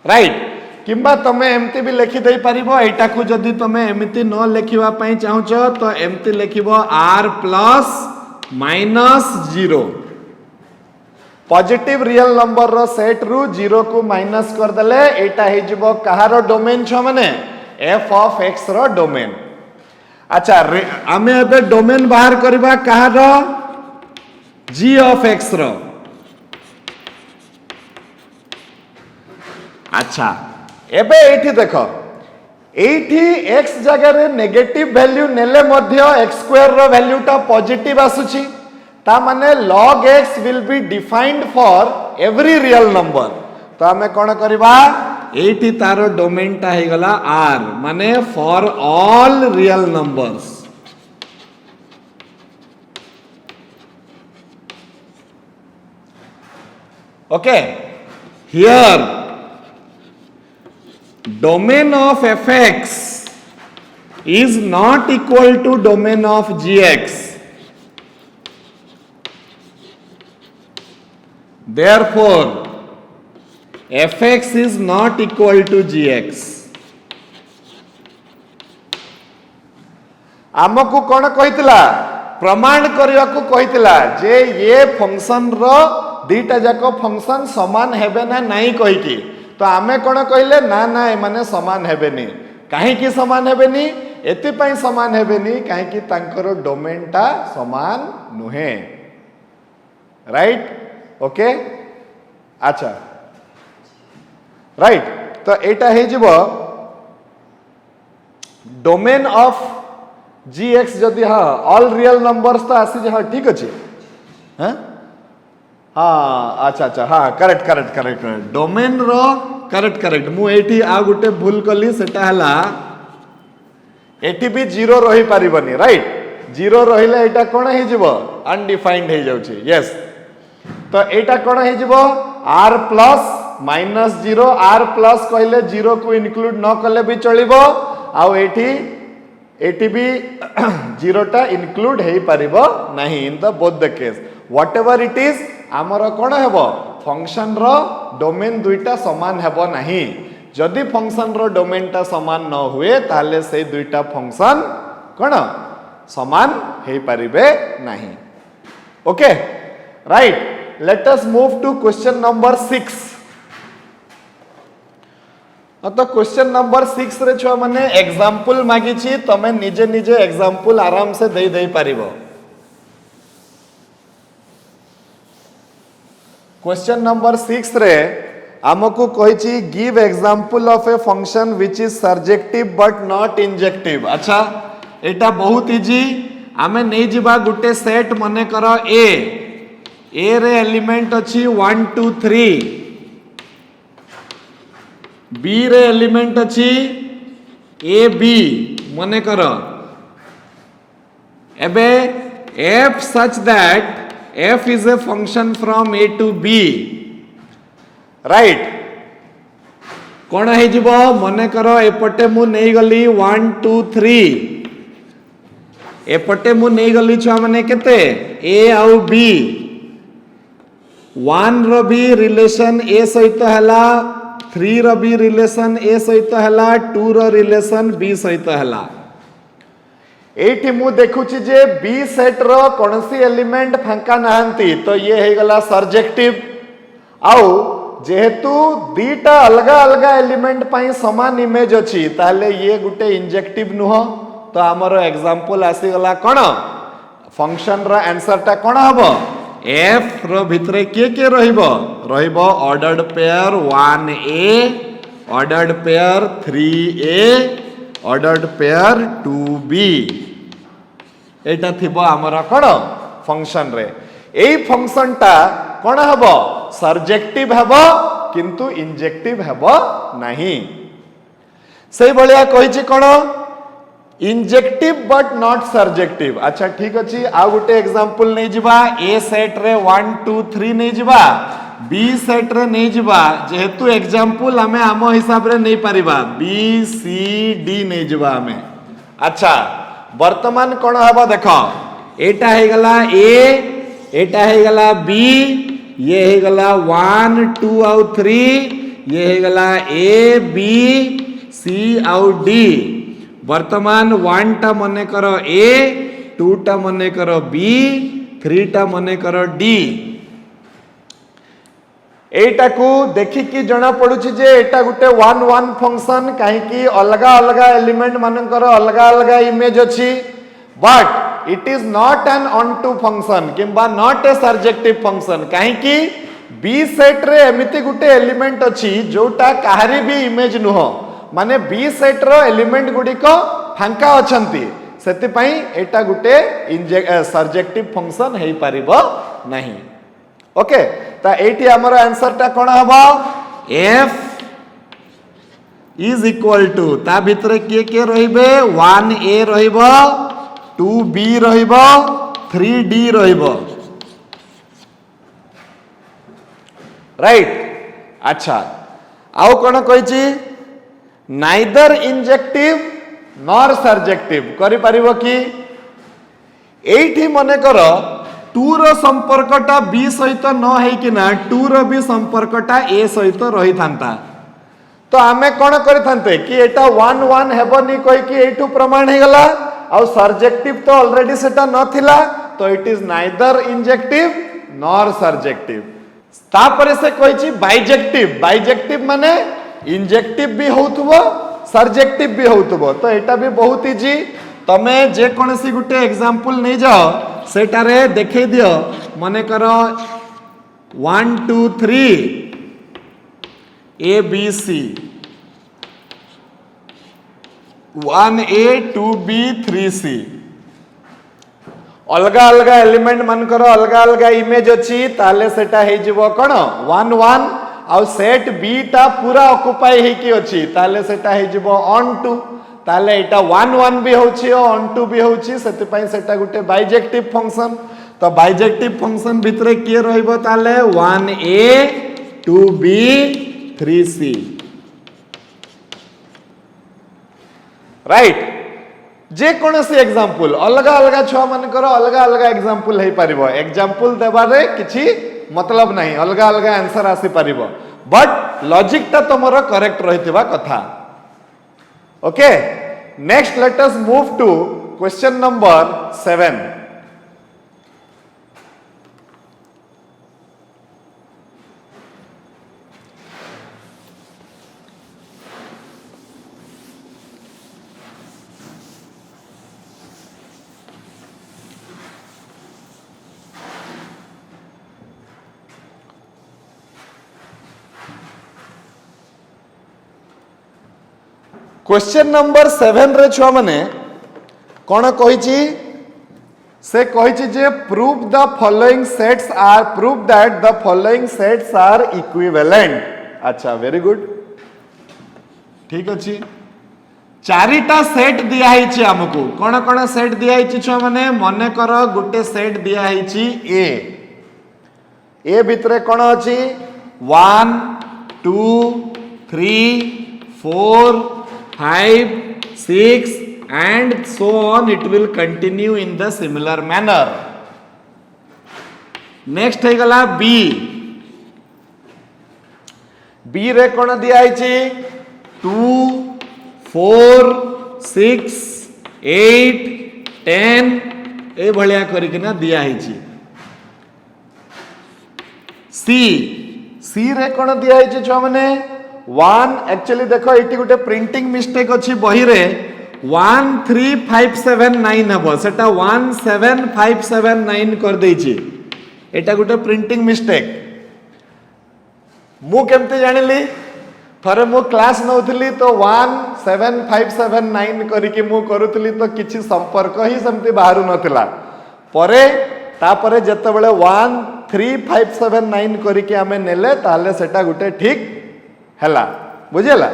राइट किंबा तमे एमती भी लिखि दे परिबो एटा को जदी तमे एमती न लिखिबा पई चाहूचो तो एमती लिखिबो r plus minus 0 positive real number रो सेट रु 0 को माइनस कर देले एटा हे जिवो कहारो डोमेन छ माने f ऑफ x रो डोमेन अच्छा आमे एबे डोमेन बाहर करबा कहारो g ऑफ x रो अच्छा एबे एठी देखो एठी x जगह रे नेगेटिव वैल्यू नेले मध्य x स्क्वायर रो वैल्यू टा पॉजिटिव आसुची ता माने log x will be defined for every real number तो आमे कोन करबा एठी तारो डोमेन टा हे गला r माने for all real numbers okay here domain of fx is not equal to domain of gx therefore fx is not equal to gx आमको कोन कहितला प्रमाण करिया को कहितला जे ये फंक्शन रो दीटा जाको फंक्शन समान हेबे ना नाही कहि की तो आमे कोन कहले ना ना ए माने समान हेबेनी काहे की समान हेबेनी एति पई समान हेबेनी काहे की तांकर डोमेन टा समान नुहे राइट ओके अच्छा राइट तो एटा हे जिवो डोमेन ऑफ gx जदी हां ऑल रियल नंबर्स तो आसी जे हां ठीक अछि हां हाँ अच्छा अच्छा हाँ करेक्ट डोमेन रो करेक्ट मु एठी आ गुटे भूल कली सेटा हला एठी भी 0 रही पारिबनी राइट 0 रहिले एटा कोन हे जिवो अनडिफाइंड हे जाउची यस तो एटा कोन हे जिवो r plus minus 0 r plus कहले 0 को इंक्लूड न कले भी चलिबो आ एठी भी 0 टा इंक्लूड हे पारिबो नाही in the both the case whatever it is आमर कोन हेबो फंक्शन रो डोमेन दुईटा समान हेबो नाही जदि फंक्शन रो डोमेन टा समान न हुए ताले से दुईटा फंक्शन कोन समान हे परिबे नाही okay right let us move to question number 6 तो क्वेश्चन नंबर 6 रे छ माने एग्जांपल मागी छी तमे निजे निजे एग्जांपल आराम से दे पारिबो क्वेश्चन नंबर 6 रे आमको कहिछि give example of a function which is surjective but not injective अच्छा एटा बहुत इजी आमे नै जिबा गुटे सेट मने करो ए रे एलिमेंट अछि 1 2 3 बी रे एलिमेंट अछि ए बी मने करो एबे f such that f is a function from a to b right कोन हे जिवो मने करो एपटे मु नै गली 1 2 3 एपटे मु नै गली छ माने केते a आउ b 1 रो भी रिलेशन a सहित हला 3 रो भी रिलेशन a सहित हला 2 रो रिलेशन b सहित हला एठी मु देखुची जे बी सेट रो कोनसी एलिमेंट फांका नाहंती तो ये हे गला सर्जेक्टिव आउ जेहेतु दीटा अलगा अलगा एलिमेंट पाई समान इमेज अछि ताले ये गुटे इंजेक्टिव नुह तो हमर एग्जांपल आसी गला कोन फंक्शन रो आंसर ता कोन हबो एफ रो भितरे के रहिबो रहिबो ordered pair 1a ordered pair 3a ordered pair 2b एटा थिबो हमर कोन फंक्शन रे एई फंक्शन ता कोन हबो सर्जेक्टिव हबो किंतु इंजेक्टिव हबो नहीं सही भलिया कहिछि कोन इंजेक्टिव बट नॉट सर्जेक्टिव अच्छा ठीक अछि आ गुटे एग्जांपल नै जिबा ए सेट रे 1 2 3 नै जिबा बी सेट रे नै जिबा जेहेतु एग्जांपल हमें आम हिसाब रे नै परिबा बी सी डी नै जिबा हमें अच्छा वर्तमान कोन हबो देखो एटा हे गला ए एटा हे गला बी ये हे गला 1 2 आउ 3 ये हे गला ए बी सी आउ डी वर्तमान 1 टा मने करो ए 2 टा मने करो बी 3 टा मने करो डी एटा को देखि कि जणा पडुछि जे एटा गुटे 1 1 फंक्शन काहे कि अलगा अलगा एलिमेंट मानकर अलगा अलगा इमेज अछि but it is not an onto function किंबा नॉट ए सर्जेक्टिव फंक्शन काहे कि बी सेट रे एमिति गुटे एलिमेंट अछि जोटा काहारी भी इमेज नुह माने बी सेट रो एलिमेंट गुडी को फांका अछंती सेति पई एटा गुटे सर्जेक्टिव फंक्शन हेई परिबो नहीं ओके ता एटी हमर आंसर ता कोन हबो f इज इक्वल टू ता भितरे के रहिबे 1a रहिबो 2b रहिबो 3d रहिबो राइट अच्छा आउ कोन कहिची नाइदर इंजेक्टिव नॉर सर्जेक्टिव करि परिबो कि एठी मने करो 2 रो संपर्कटा b सहित न है कि ना 2 रो भी संपर्कटा a सहित रही थांता तो आमे कोन करि थांते कि एटा 1 1 हेबो नि कोइ कि एठू प्रमाण हे गला आ सर्जेक्टिव तो ऑलरेडी सेटा नथिला तो it is neither injective nor surjective तापरे से कहिछि बाइजेक्टिव बाइजेक्टिव माने इंजेक्टिव भी होउथबो सर्जेक्टिव भी होउथबो तो एटा भी बहुत इजी तमे जे कोनसी गुटे एग्जांपल नै जाओ सेटा रे देखै दियो माने करो 1 2 3 A B C 1a 2b 3c अलगा अलगा एलिमेंट मन करो अलगा अलगा इमेज अछि ताले सेटा हे जिवो कोन 1 1 आउ सेट बी टा पूरा ऑक्युपाई हे कि अछि ताले सेटा हे जिवो ऑन टू ताले एटा 1 1 भी होछि ऑन टू भी होछि सेति पई सेटा गुटे बाइजेक्टिव फंक्शन तो बाइजेक्टिव फंक्शन भितरे के रहइबो ताले 1a 2b 3c राइट जे कोनसी एग्जांपल अलगा अलगा छुआ मन करो अलगा अलगा एग्जांपल हे परिबो एग्जांपल देबारे किछि मतलब नहीं अलगा अलगा आंसर आसी परिबो बट लॉजिक ता तमरो करेक्ट रहितबा कथा okay next let us move to question number 7 question number 7 रे छुआ माने कोन कहिछि से कहिछि जे prove the following sets are prove that the following sets are equivalent अच्छा वेरी गुड ठीक अछि चारिटा सेट दिया हिछि हमकु कोन कोन सेट दिया हिछि छुआ माने मने करो गुटे सेट दिया हिछि ए भितरे कोन अछि 1 2 3 4 5 6 and so on it will continue in the similar manner next है गला b रे कोन दिया हिछि 2 4 6 8 10 ए भलिया करिकिना दिया हिची। सी रे कोन दिया हिची छुआ माने 1 एक्चुअली देखो एटी गोटे प्रिंटिंग मिस्टेक अछि बही रे 13579 हबो सेटा 17579 कर देइची एटा गोटे प्रिंटिंग मिस्टेक। मु केमते जानिली थरे मु क्लास नउथली तो 17579 करिके मु करूथली तो किछि संपर्क ही समति बाहरु नथिला परे तापरे जेतेबेले 13579 करिके हमें नेले ताले सेटा गुटे ठीक हैला बुझेला।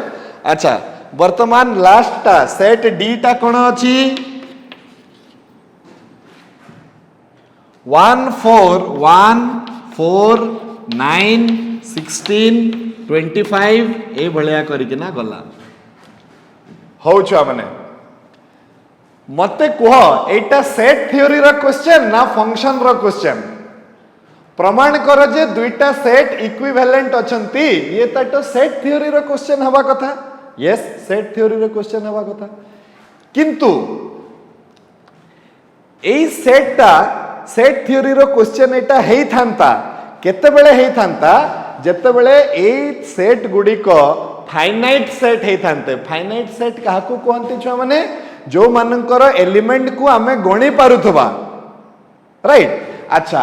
अच्छा वर्तमान लास्ट टा सेट डी टा कोन अछि 1 4 1 4 9 16 25 ए भलिया करिके ना गला हो छुआ माने मते कुह एटा सेट थ्योरी रा क्वेश्चन ना फंक्शन रा क्वेश्चन प्रमाण कर जे दुईटा सेट इक्विवेलेंट अछंती ये तो सेट थ्योरी रा क्वेश्चन हवा कथा यस सेट थ्योरी रा क्वेश्चन हवा कथा किंतु एई सेट थ्योरी रा क्वेश्चन एटा हेई थांता केते बेले हेई थांता जेतेबेले ए सेट गुडी को फाइनाइट सेट हेई थांते फाइनाइट सेट काहाकू कहंती छुआ माने जो मानकर एलिमेंट को आमे गणी पारुथबा राइट। अच्छा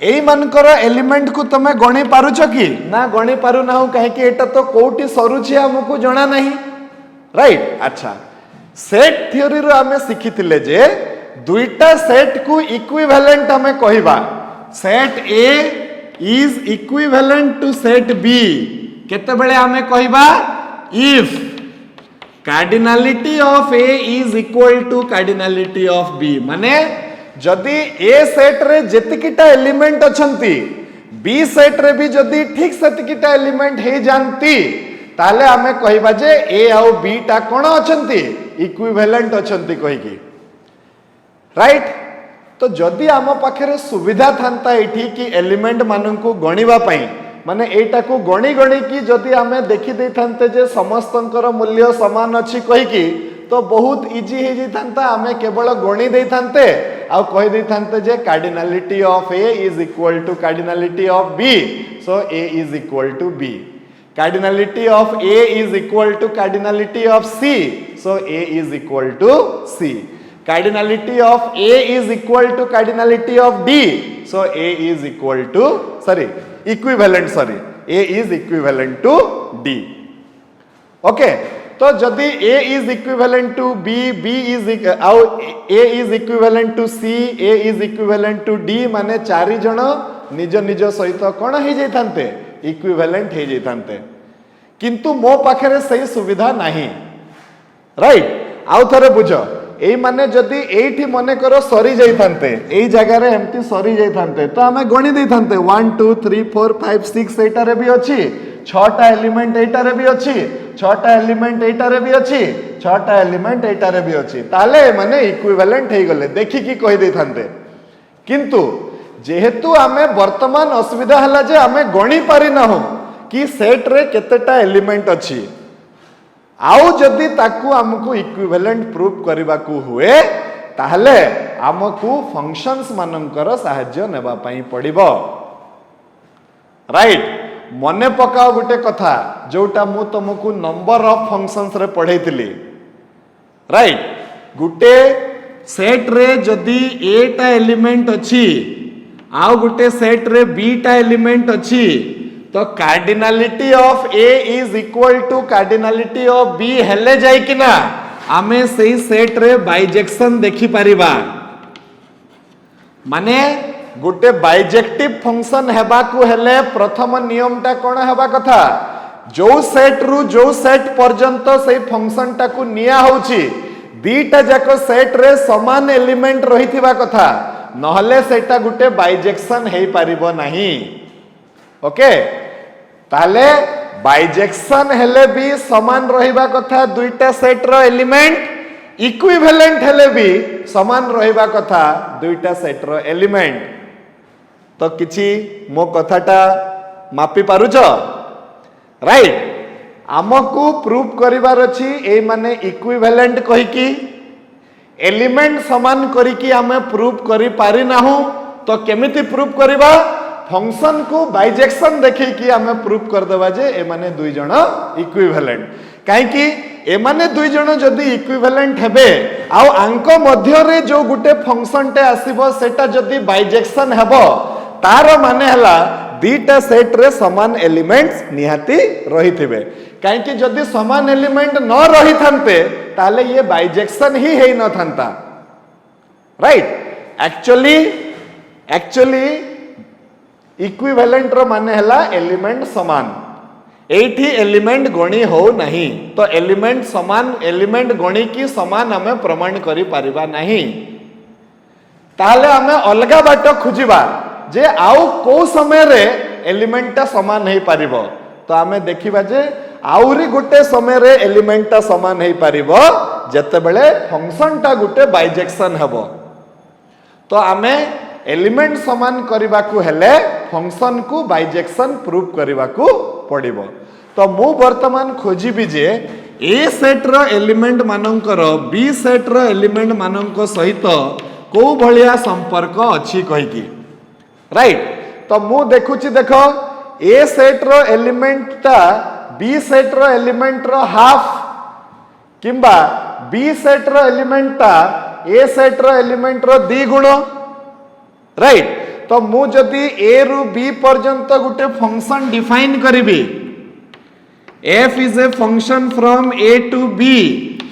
एई मानकर एलिमेंट को तमे गणी पारुछ कि ना गणी पारु ना हो काहे कि एटा तो कोठी सरुछि हमकु जणा नहीं राइट। अच्छा सेट थ्योरी रो आमे सिखिथिले जे दुईटा सेट को इक्विवेलेंट हमें कहिबा set A is equivalent to set B केते बेले हमें कहिबा if cardinality of A is equal to cardinality of B माने जदि A सेट रे जेतिकिटा एलिमेंट अछंती B सेट रे भी जदि ठीक सेतिकिटा एलिमेंट हे जानती ताले हमें कहिबा जे A आउ B टा कोन अछंती इक्विवेलेंट अछंती कहि की राइट। तो जदि आम पाखे सुविधा था ये कि एलिमेंट मानन को गणिबा पई माने एटा को गणी गणी की जदि आमे देखि दे थांते जे समस्तंकर मूल्य समान अछि कहि की तो बहुत इजी हे जे थांता आमे केवल गणी दे थांते आ कहि दे थांते जे cardinality of A is equal to cardinality of B so A is equal to B cardinality of A is equal to cardinality of C so A is equal to C cardinality of A is equal to cardinality of D so A is equal to equivalent A is equivalent to D okay तो जदि A is equivalent to B B is A is equivalent to C A is equivalent to D माने चारि जण निज निज सहित कोन हे जाय थांते equivalent हे जाय थांते किंतु मो पाखरे सही सुविधा नाही राइट आउ थरे बुझो एई माने जदि एठी मने करो सरी जाई थांते एई जगह रे एम्ति सरी जाई थांते तो हमें गणी दे थांते 1 2 3 4 5 6 एटा रे भी अछि 6 टा एलिमेंट एटा रे भी अछि 6 टा एलिमेंट एटा रे भी अछि 6 टा एलिमेंट एटा रे भी अछि ताले माने इक्विवेलेंट हे गले देखि की कहि दे थांते किंतु जेहेतु हमें वर्तमान असुविधा हला जे हमें गणी पारि ना हो कि सेट रे केतेटा एलिमेंट अछि आउ जदि ताकू हमकु इक्विवेलेंट प्रूफ करबा को हुए ताहले हमकु फंक्शंस मानकर सहाय्य नेबा पई पड़िबो राइट। मने पकाओ गुटे कथा जोटा मु तुमको नंबर ऑफ फंक्शंस रे पढैतिली राइट। गुटे सेट रे जदि ए टा एलिमेंट अछि आउ गुटे सेट रे बी टा एलिमेंट अछि तो cardinality of A is equal to cardinality of B हेले जाय कि ना आमे सही सेट रे बाइजेक्शन देखि परिबा माने गुटे बाइजेक्टिव फंक्शन हेबा को हेले प्रथम नियम टा कोन हेबा कथा जो सेट रु जो सेट पर्यंत सही फंक्शन टा को निया होची दीटा जाको सेट रे समान एलिमेंट रहिथिबा कथा नहले सेटा गुटे बाइजेक्शन हेई परिबो नाही ओके ताले बाइजेक्शन हेले भी समान रहिबा कथा दुईटा सेट रो एलिमेंट इक्विवेलेंट हेले भी समान रहिबा कथा दुईटा सेट रो एलिमेंट तो किछि मो कथाटा मापी पारुछ राइट। आमको प्रूफ करिवार अछि ए माने इक्विवेलेंट कहि कि एलिमेंट समान करिकी आमे प्रूव करि पारि नाहु तो केमिति प्रूव करिबा फंक्शन को बाइजेक्शन देखिकी आमे प्रूव कर देबा जे ए माने दुई जण इक्विवेलेंट काहे कि ए माने दुई जण जदी इक्विवेलेंट हेबे आ आंको मध्य रे जो गुटे फंक्शन टे आसीबो सेटा जदी बाइजेक्शन हेबो तार माने हला दीटा सेट रे समान एलिमेंट्स निहाती रहिथिबे काहे कि जदी समान एलिमेंट न रही थांते ताले ये बाइजेक्शन ही हेई न थांता राइट एक्चुअली इक्विवेलेंट रो माने हला एलिमेंट समान एठी एलिमेंट गणी हो नहीं तो एलिमेंट समान एलिमेंट गणी की समान हमें प्रमाण करि परिबा नहीं ताले हमें अलगा बाट खुजिबा जे आउ को समय रे एलिमेंट ता समान हे परिबो तो हमें देखिबा जे आउरी गुटे समय रे एलिमेंट ता समान हे परिबो जते बेले फंक्शन ता गुटे बाइजेक्शन हबो तो हमें एलिमेंट समान करबा को हेले फंक्शन को बाइजेक्शन प्रूव करबा को पड़िबो तो मु वर्तमान खोजिबी जे ए सेट रो एलिमेंट मानकर बी सेट रो एलिमेंट मानक सहित को भलिया संपर्क अछि कहि की राइट तो मु देखुची देखो ए सेट रो एलिमेंट ता बी सेट रो एलिमेंट रो हाफ किंबा बी सेट रो एलिमेंट ता ए सेट रो एलिमेंट रो द्विगुण राइट तो मु जदी ए रु बी पर्यंत गुटे फंक्शन डिफाइन करिबी f is a function from a to b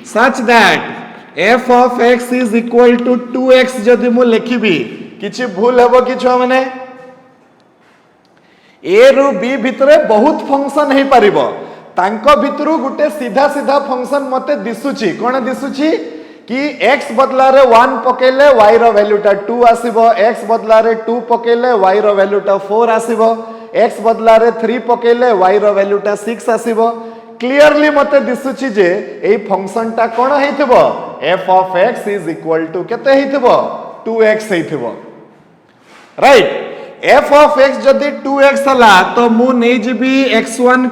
such that f of x is equal to 2x जदि मु लिखिबी किछि भूल हेबो कि छ माने ए रु बी भितरे बहुत फंक्शन हे परिबो तांको भितरु गुटे सीधा सीधा फंक्शन मते दिसुची कोन दिसुची कि x बदला रे 1 पकेले y रो वैल्यूटा 2 आसीबो x बदला रे 2 पकेले y रो वैल्यूटा 4 आसीबो x बदला रे 3 पकेले y रो वैल्यूटा 6 आसीबो क्लियरली मते दिसुची जे एई फंक्शन ता कोन हेथिबो f of x is equal to केते हेथिबो 2x हेथिबो राइट f of x जदि 2x हला तो मु नै जिबी x1,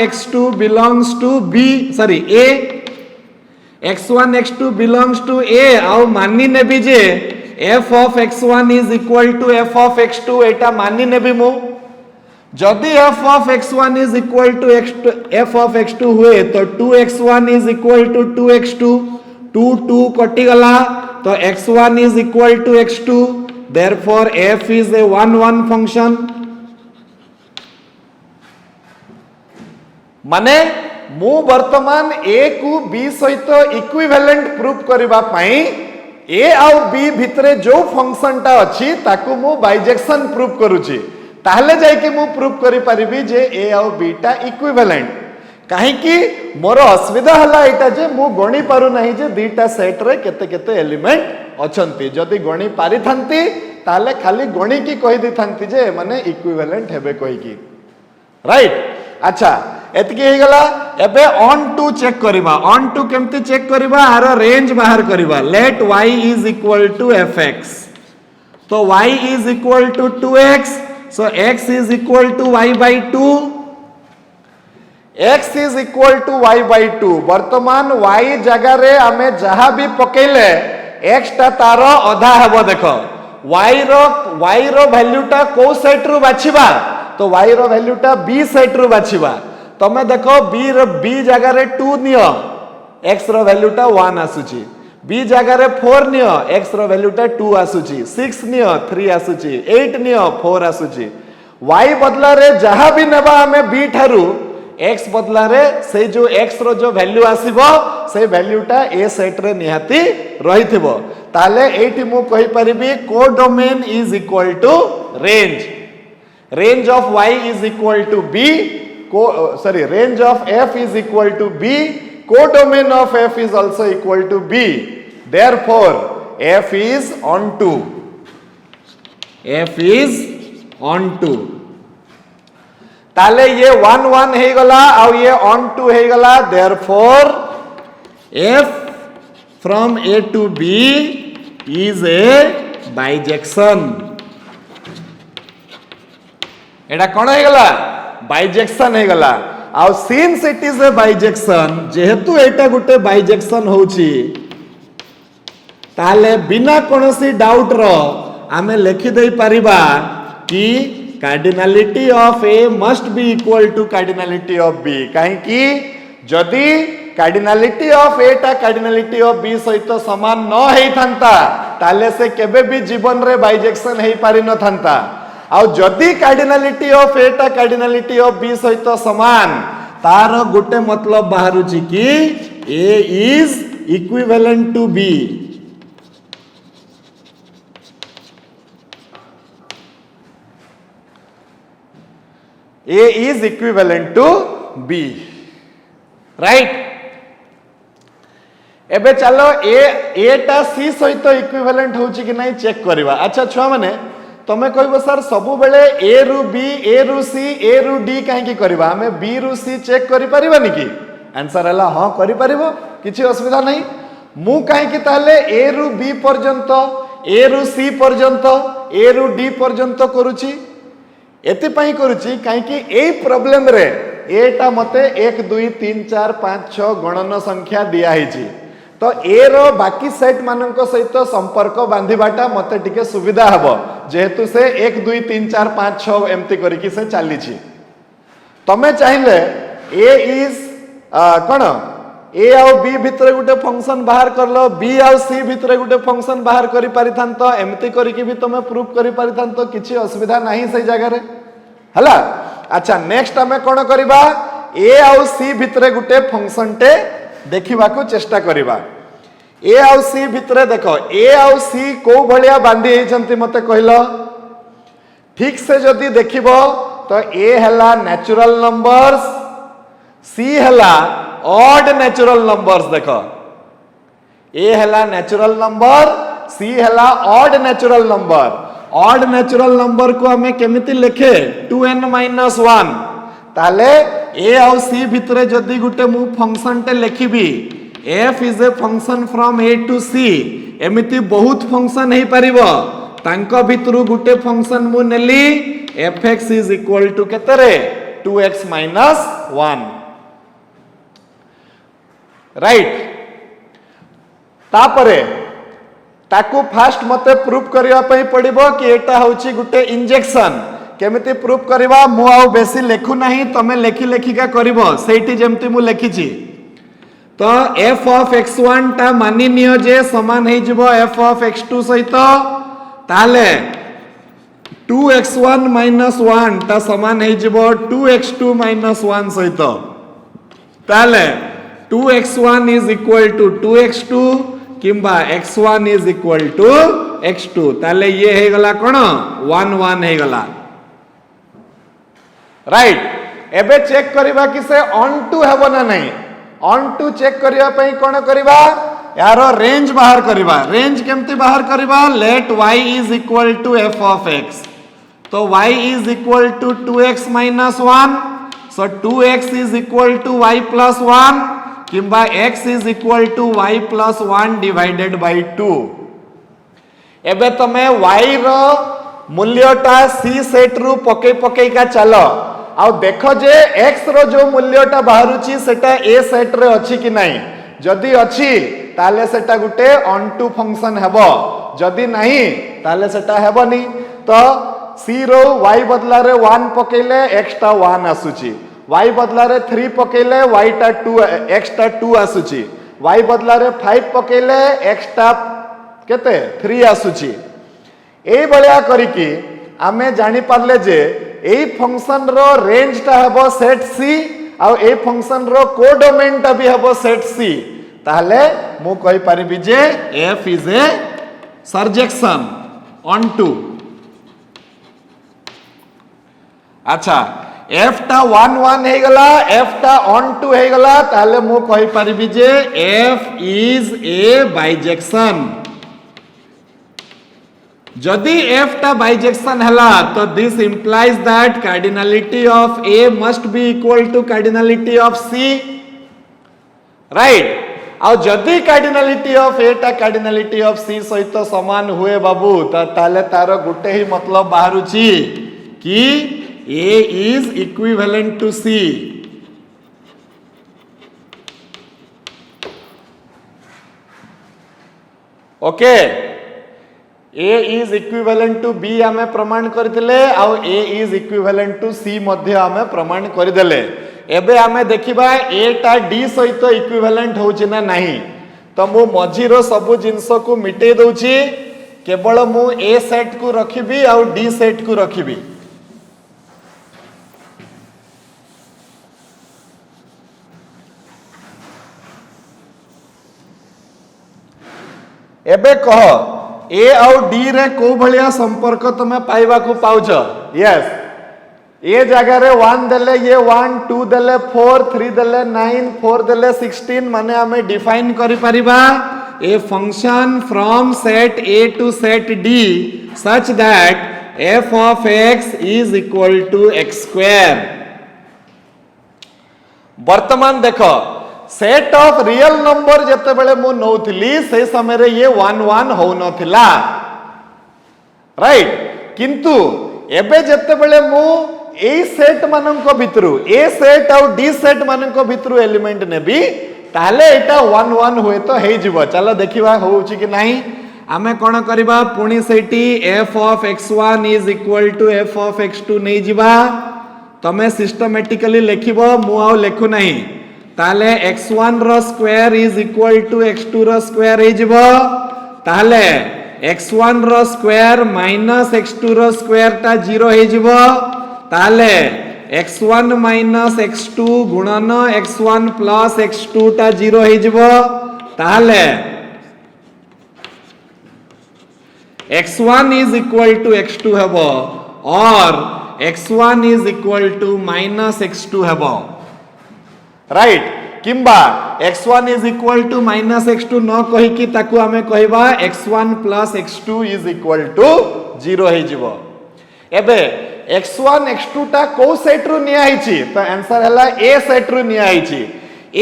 x2 belongs to b sorry a x1 x2 belongs to a आउ मानी नेबी जे f of x1 is equal to f of x2 एटा मानी नेबी मु जदि f of x1 is equal to f of x2 हुए तो 2x1 is equal to 2x2 2 कटि गला तो x1 is equal to x2 therefore f is a 1 1 function माने मु वर्तमान a को b सहित इक्विवेलेंट प्रूफ करबा पई a आउ b भितरे जो फंक्शन टा अछि ताकू मु बाइजेक्शन प्रूफ करूची ताहले जाय कि मु प्रूफ करि परिबी जे a आउ b टा इक्विवेलेंट काहे कि मोर असुविधा हला एटा जे मु गणी पारु नाही जे दीटा सेट रे केते केते एलिमेंट अछंती जदी गणी पारि थांती ताले खाली गणी की कहि दी थांती जे माने इक्विवेलेंट हेबे कहि की राइट अच्छा एतकी हे गला एबे ऑन टू चेक करिबा ऑन टू केमती चेक करिबा आरो रेंज बाहर करिबा let y is equal to fx तो y is equal to 2x so x is equal to y by 2 x is equal to y by 2 वर्तमान y जगह रे हमें जहां भी पकेले x ता तारो आधा हेबो देखो y रो वैल्यूटा को सेट रु बाछिबा तो y रो वैल्यूटा b सेट रु बाछिबा तमे देखो b जगह रे 2 नियो x रो वैल्यूटा 1 आसुची b जगह रे 4 नियो x रो वैल्यूटा 2 आसुची 6 नियो 3 आसुची 8 नियो 4 आसुची y बदला रे जहां भी नेबा हमें b थारु x बदला रे से जो x रो जो वैल्यू आसीबो से वैल्यूटा a सेट रे निहाती रहिथिबो ताले एठी मु कहि परिबी codomain is equal to range of y is equal to b range of f is equal to b codomain of f is also equal to b therefore f is onto ताले ये 1 1 हे गला और ये onto हे गला therefore f from a to b is a bijection एडा कोन हे गला bijection हे गला आउ since it is a bijection जेहेतु एटा गुटे बाइजेक्शन होउची ताले बिना कोनोसी डाउट रो आमे लिखि दे परिबा कि cardinality of A must be equal to cardinality of B काहे कि जदि कार्डिनालिटी ऑफ ए टा कार्डिनालिटी ऑफ बी सहित समान न हेई थांता ताले से केबे भी जीवन रे बाइजेक्शन हेई पारि न थांता आ जदि कार्डिनालिटी ऑफ ए टा कार्डिनालिटी ऑफ बी सहित समान तार गोटे मतलब बाहरुची कि A is equivalent to B A is equivalent to B right एबे चलो ए टा सी सहित इक्विवेलेंट होची कि नहीं चेक करबा अच्छा छुआ माने तमे कहबो सर सब बेले ए रु बी ए रु सी ए रु डी काहे की करबा हमें बी रु सी चेक करि परिबानी कि आंसर हला हां करि परिबो किछि असुविधा नहीं मु काहे की ताले ए रु बी पर्यंत ए रु सी पर्यंत ए रु डी पर्यंत करूची एति पई करूची काहे कि एई प्रॉब्लम रे एटा मते 1 2 3 4 5 6 गणन संख्या दिया हिची तो ए रो बाकी सेट मानक सहित संपर्क बांधिबाटा मते टिके सुविधा हबो जेहेतु से 1 2 3 4 5 6 एम्ति करी कि से चाली छी तमे चाहिले ए इज कोन ए आउ बी भितरे गुटे फंक्शन बाहर करलो बी आउ सी भितरे गुटे फंक्शन बाहर करि परिथांतो एम्ति करी कि भी तमे प्रूफ करि परिथांतो किछि असुविधा नाही सही जगह रे हला अच्छा नेक्स्ट हमें कोन करबा ए आउ सी भितरे गुटे फंक्शन टे देखिबा को चेष्टा करबा ए आउ सी भितरे देखो ए आउ सी को भलिया बांधी हेचंती मते कहलो ठीक से जदी देखिबो तो ए हला नेचुरल नंबर्स सी हला ऑड नेचुरल नंबर्स देखो ए हला नेचुरल नंबर सी हला ऑड नेचुरल नंबर को हमें केमिति लिखे 2n-1 ताले ए आउ सी भितरे जदी गुटे मु फंक्शन टे लिखिबी f is a function from a to c एमिति बहुत फंक्शन हे परिबो तांको भितरु गुटे फंक्शन मु नेली fx इज इक्वल टू केते रे 2x-1 राइट तापरे ताकू फास्ट मते प्रूफ करिया पई पड़िबो कि एटा होची गुटे इंजेक्शन केमिति प्रूफ करबा मु आउ बेसी लेखु नाही तमे लेखि लेखिका करबो सेठी जेमति मु लेखिची तो f ऑफ x1 टा मानि नियो जे समान हे जिवो f ऑफ x2 सहित ताले 2x1-1 ता समान हे जिवो 2x2-1 सहित ताले 2x1 is equal to 2x2 किंबा x1 is equal to x2 ताले ये हे गला कोन 1 हे गला राइट एबे चेक करबा कि से ऑन टू हेबो ना नहीं ऑन टू चेक करिया पई कोन करबा यारो रेंज बाहर करबा रेंज केमती बाहर करबा late y is equal to f of x तो y is equal to 2x-1 so 2x is equal to y plus 1 किंबा x is equal to y plus 1 divided by 2 एबे तमे y रो मूल्यटा c set रु पके का चलो आ देखो जे x रो जो मूल्यटा बाहरुची सेटा a सेट रे अछि कि नाही जदी अछि ताले सेटा गुटे ऑन टू फंक्शन हेबो जदी नाही ताले सेटा हेबोनी तो c रो y बदला रे 1 पकेले x टा 1 आसुची y बदला रे 3 पकेले y टा 2 x टा 2 आसुची y बदला रे 5 पकेले x टा केते 3 आसुची एई बलिया करी कि आमे जानि पारले जे एई फंक्शन रो रेंज टा हबो सेट c आ एई फंक्शन रो कोडोमेन टा भी हबो सेट c ताले मु कहि परिबि जे f is a surjection onto अच्छा f टा 1 हे गला f टा ऑन टू हे गला ताले मु कहि परिबि जे f इज ए बाइजेक्शन जदि f टा बाइजेक्शन हला तो this implies that cardinality of a must be equal to cardinality of c right आ जदि कार्डिनलिटी ऑफ a टा कार्डिनलिटी ऑफ c सहित समान हुए बाबू ताले तार गुटे ही मतलब बाहरुची कि A is equivalent to C okay A is equivalent to B आमे प्रमाण करथिले आ A is equivalent to C मध्ये आमे प्रमाण करदेले एबे आमे देखिबा ए टा डी सहित इक्विवेलेंट होछि ना नाही तो मु मझीरो सब जिंस को मिटे दउछि केवल मु ए सेट को रखिबी आ डी सेट को रखिबी एबे कह ए आउ डी रे को भलिया संपर्क तमे पाइबा को पाउछ यस ए जगह रे 1 देले ये 1 2 देले 4 3 देले 9 4 देले 16 माने हमें डिफाइन करि परिबा a function from set A to set D such that f of x is equal to x square वर्तमान देखो सेट ऑफ रियल नंबर जते बेले मु नौथिली से समय रे ये 1 1 हो नथिला राइट किंतु एबे जते बेले मु ए सेट मानक भितरु ए सेट और डी सेट मानक भितरु एलिमेंट नेबी ताले एटा 1 1 हुए तो हे जिवो चलो देखिबा होउची कि नाही आमे कोन करबा पुणी सेठी f of x1 is equal to f of x2 नै जिबा तमे सिस्टमैटिकली लिखिबो मु आउ लेखु नाही ताले x1 रो square is equal to x2 रो स्क्वायर हे जिवो ताले x1 रो स्क्वायर माइनस x2 रो स्क्वायर ता 0 हे जिवो ताले x1 माइनस x2 गुणन x1 प्लस x2 ता 0 हे जिवो ताले x1 is equal to x2 हेबो और x1 is equal to minus x2 हेबो राइट किंबा x1 is equal to minus x2 न कहि कि ताकू हमें कहबा x1 plus x2 is equal to 0 हे जिवो एबे x1 x2 ता को सेट रु निया हिची तो आंसर हला a सेट रु निया हिची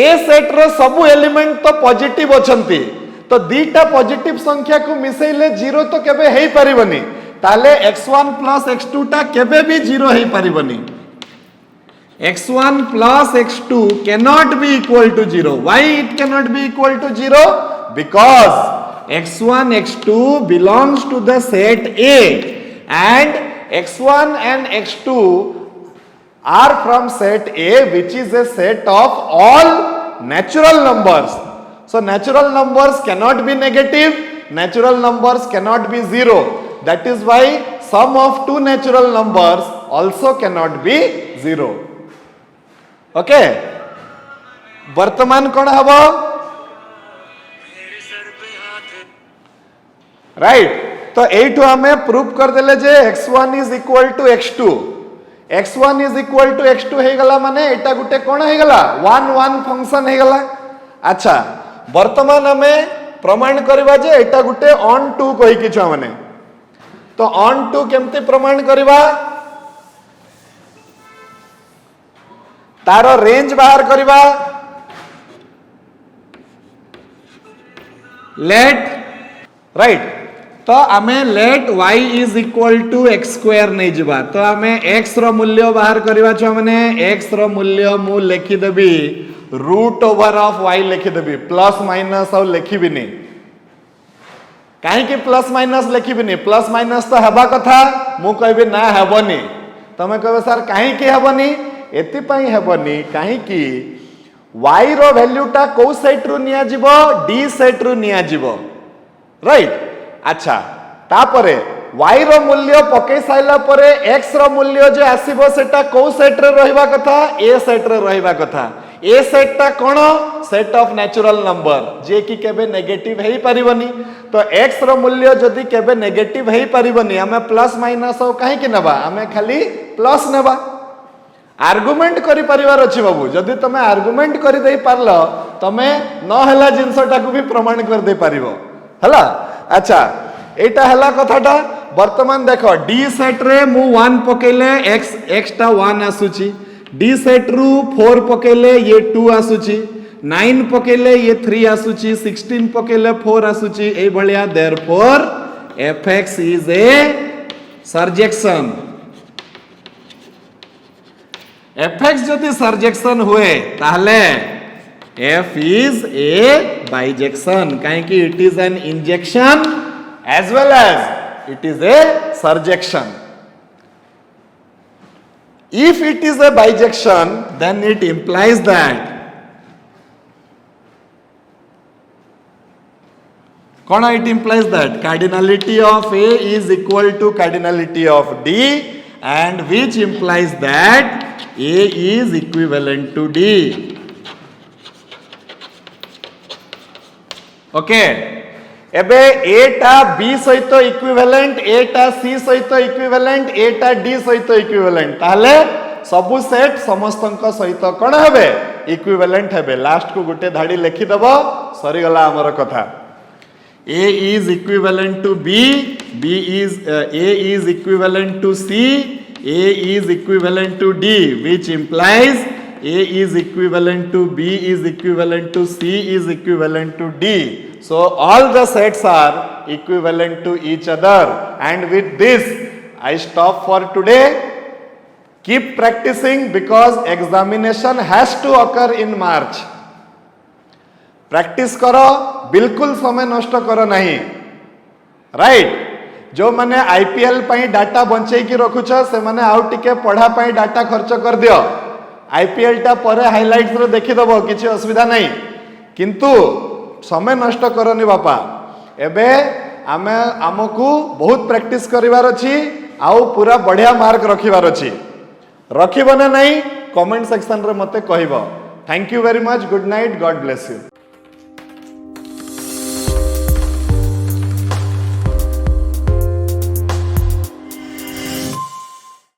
a सेट रो सब एलिमेंट तो पॉजिटिव अछंती तो दीटा पॉजिटिव संख्या को मिसेले 0 तो केबे हेई परिबनी ताले x1 plus x2 ता केबे भी 0 हेई परिबनी x1 plus x2 cannot be equal to 0 why it cannot be equal to 0 because x1 x2 belongs to the set A and x1 and x2 are from set A which is a set of all natural numbers so natural numbers cannot be negative natural numbers cannot be 0 that is why sum of two natural numbers also cannot be 0 okay वर्तमान कौन हबो right तो एठु हमें prove कर देले जे x1 is equal to x2 x1 is equal to x2 हे गला माने एटा गुटे कोन हे गला 1 1 फंक्शन हे गला अच्छा वर्तमान हमें प्रमाण करबा जे एटा गुटे ऑन टू कहि कि छ माने तो ऑन टू केमते प्रमाण करबा तारो रेंज बाहर करबा लेट राइट तो आमे late y is equal to x square नै जिबा तो आमे x रो मूल्य बाहर करबा छ माने x रो मूल्य मु लिखि देबी रूट ओवर ऑफ y लिखि देबी प्लस माइनस और लिखिबी नै काहे कि प्लस माइनस लिखिबी नै प्लस माइनस तो हेबा कथा मु कहबी ना हेबनी तमे कहबे सर काहे कि हेबनी एति पई हेबनी काहे कि y रो वैल्यू टा को सेट रु निया जिवो d सेट रु निया जिवो राइट अच्छा तापरे y रो मूल्य पके साइला परे x रो मूल्य जे आसीबो सेटा को सेट रे रहिबा कथा a सेट रे रहिबा कथा a सेट ता कोन सेट ऑफ नेचुरल नंबर जे कि केबे नेगेटिव हेई परिबनी तो x रो मूल्य जदी केबे नेगेटिव हेई परिबनी हमें प्लस माइनस हो काहे कि नबा हमें खाली प्लस नेबा आर्गुमेंट करि परिवार अछि बाबू जदी तमे आर्गुमेंट करि देई पारलो तमे न हला जिंसटा को भी प्रमाण कर दे परिबो हला अच्छा एटा हला कथाटा वर्तमान देखो डी सेट रे मु 1 पकेले x टा 1 आसुची डी सेट रु 4 पकेले ये 2 आसुची 9 पकेले ये 3 आसुची 16 पकेले 4 आसुची ए भलिया therefore fx is a surjection fx जदि सर्जेक्शन हुए ताहले f इज ए bijection कहीं कि it is an injection as well as it is a surjection. If it is a bijection, then it implies that कौन it implies that cardinality of A is equal to cardinality of D, and which implies that A is equivalent to D. Okay. एबे A टा B सहित equivalent, A टा C सहित equivalent, A टा D सहित equivalent, ताले सबु set समस्तंक सहित कोन हेबे इक्विवेलेंट हेबे. लास्ट को गुटे धाडी लिखि दबो, सरी गला हमर कथा. A is equivalent to B, A is equivalent to C, A is equivalent to D, which implies A is equivalent to B is equivalent to C is equivalent to D. So all the sets are equivalent to each other, and with this I stop for today. Keep practicing because examination has to occur in March. Practice करो, बिल्कुल समय नष्ट करो नहीं. Right. जो माने IPL पई data बंचै की रखुछ से माने आउ टिके पढ़ा पई डाटा खर्च कर दियो. आईपीएल टा परे हाइलाइट्स रो देखि दबो, किछि असुविधा नहीं, किंतु समय नष्ट करनी बापा. एबे आमे आमको बहुत प्रैक्टिस करिवार अछि, आउ पूरा बढ़िया मार्क रखिवार अछि. रखिबो ना नहीं कमेंट सेक्शन रे मते कहिबो. Thank you very much. Good night. God bless you.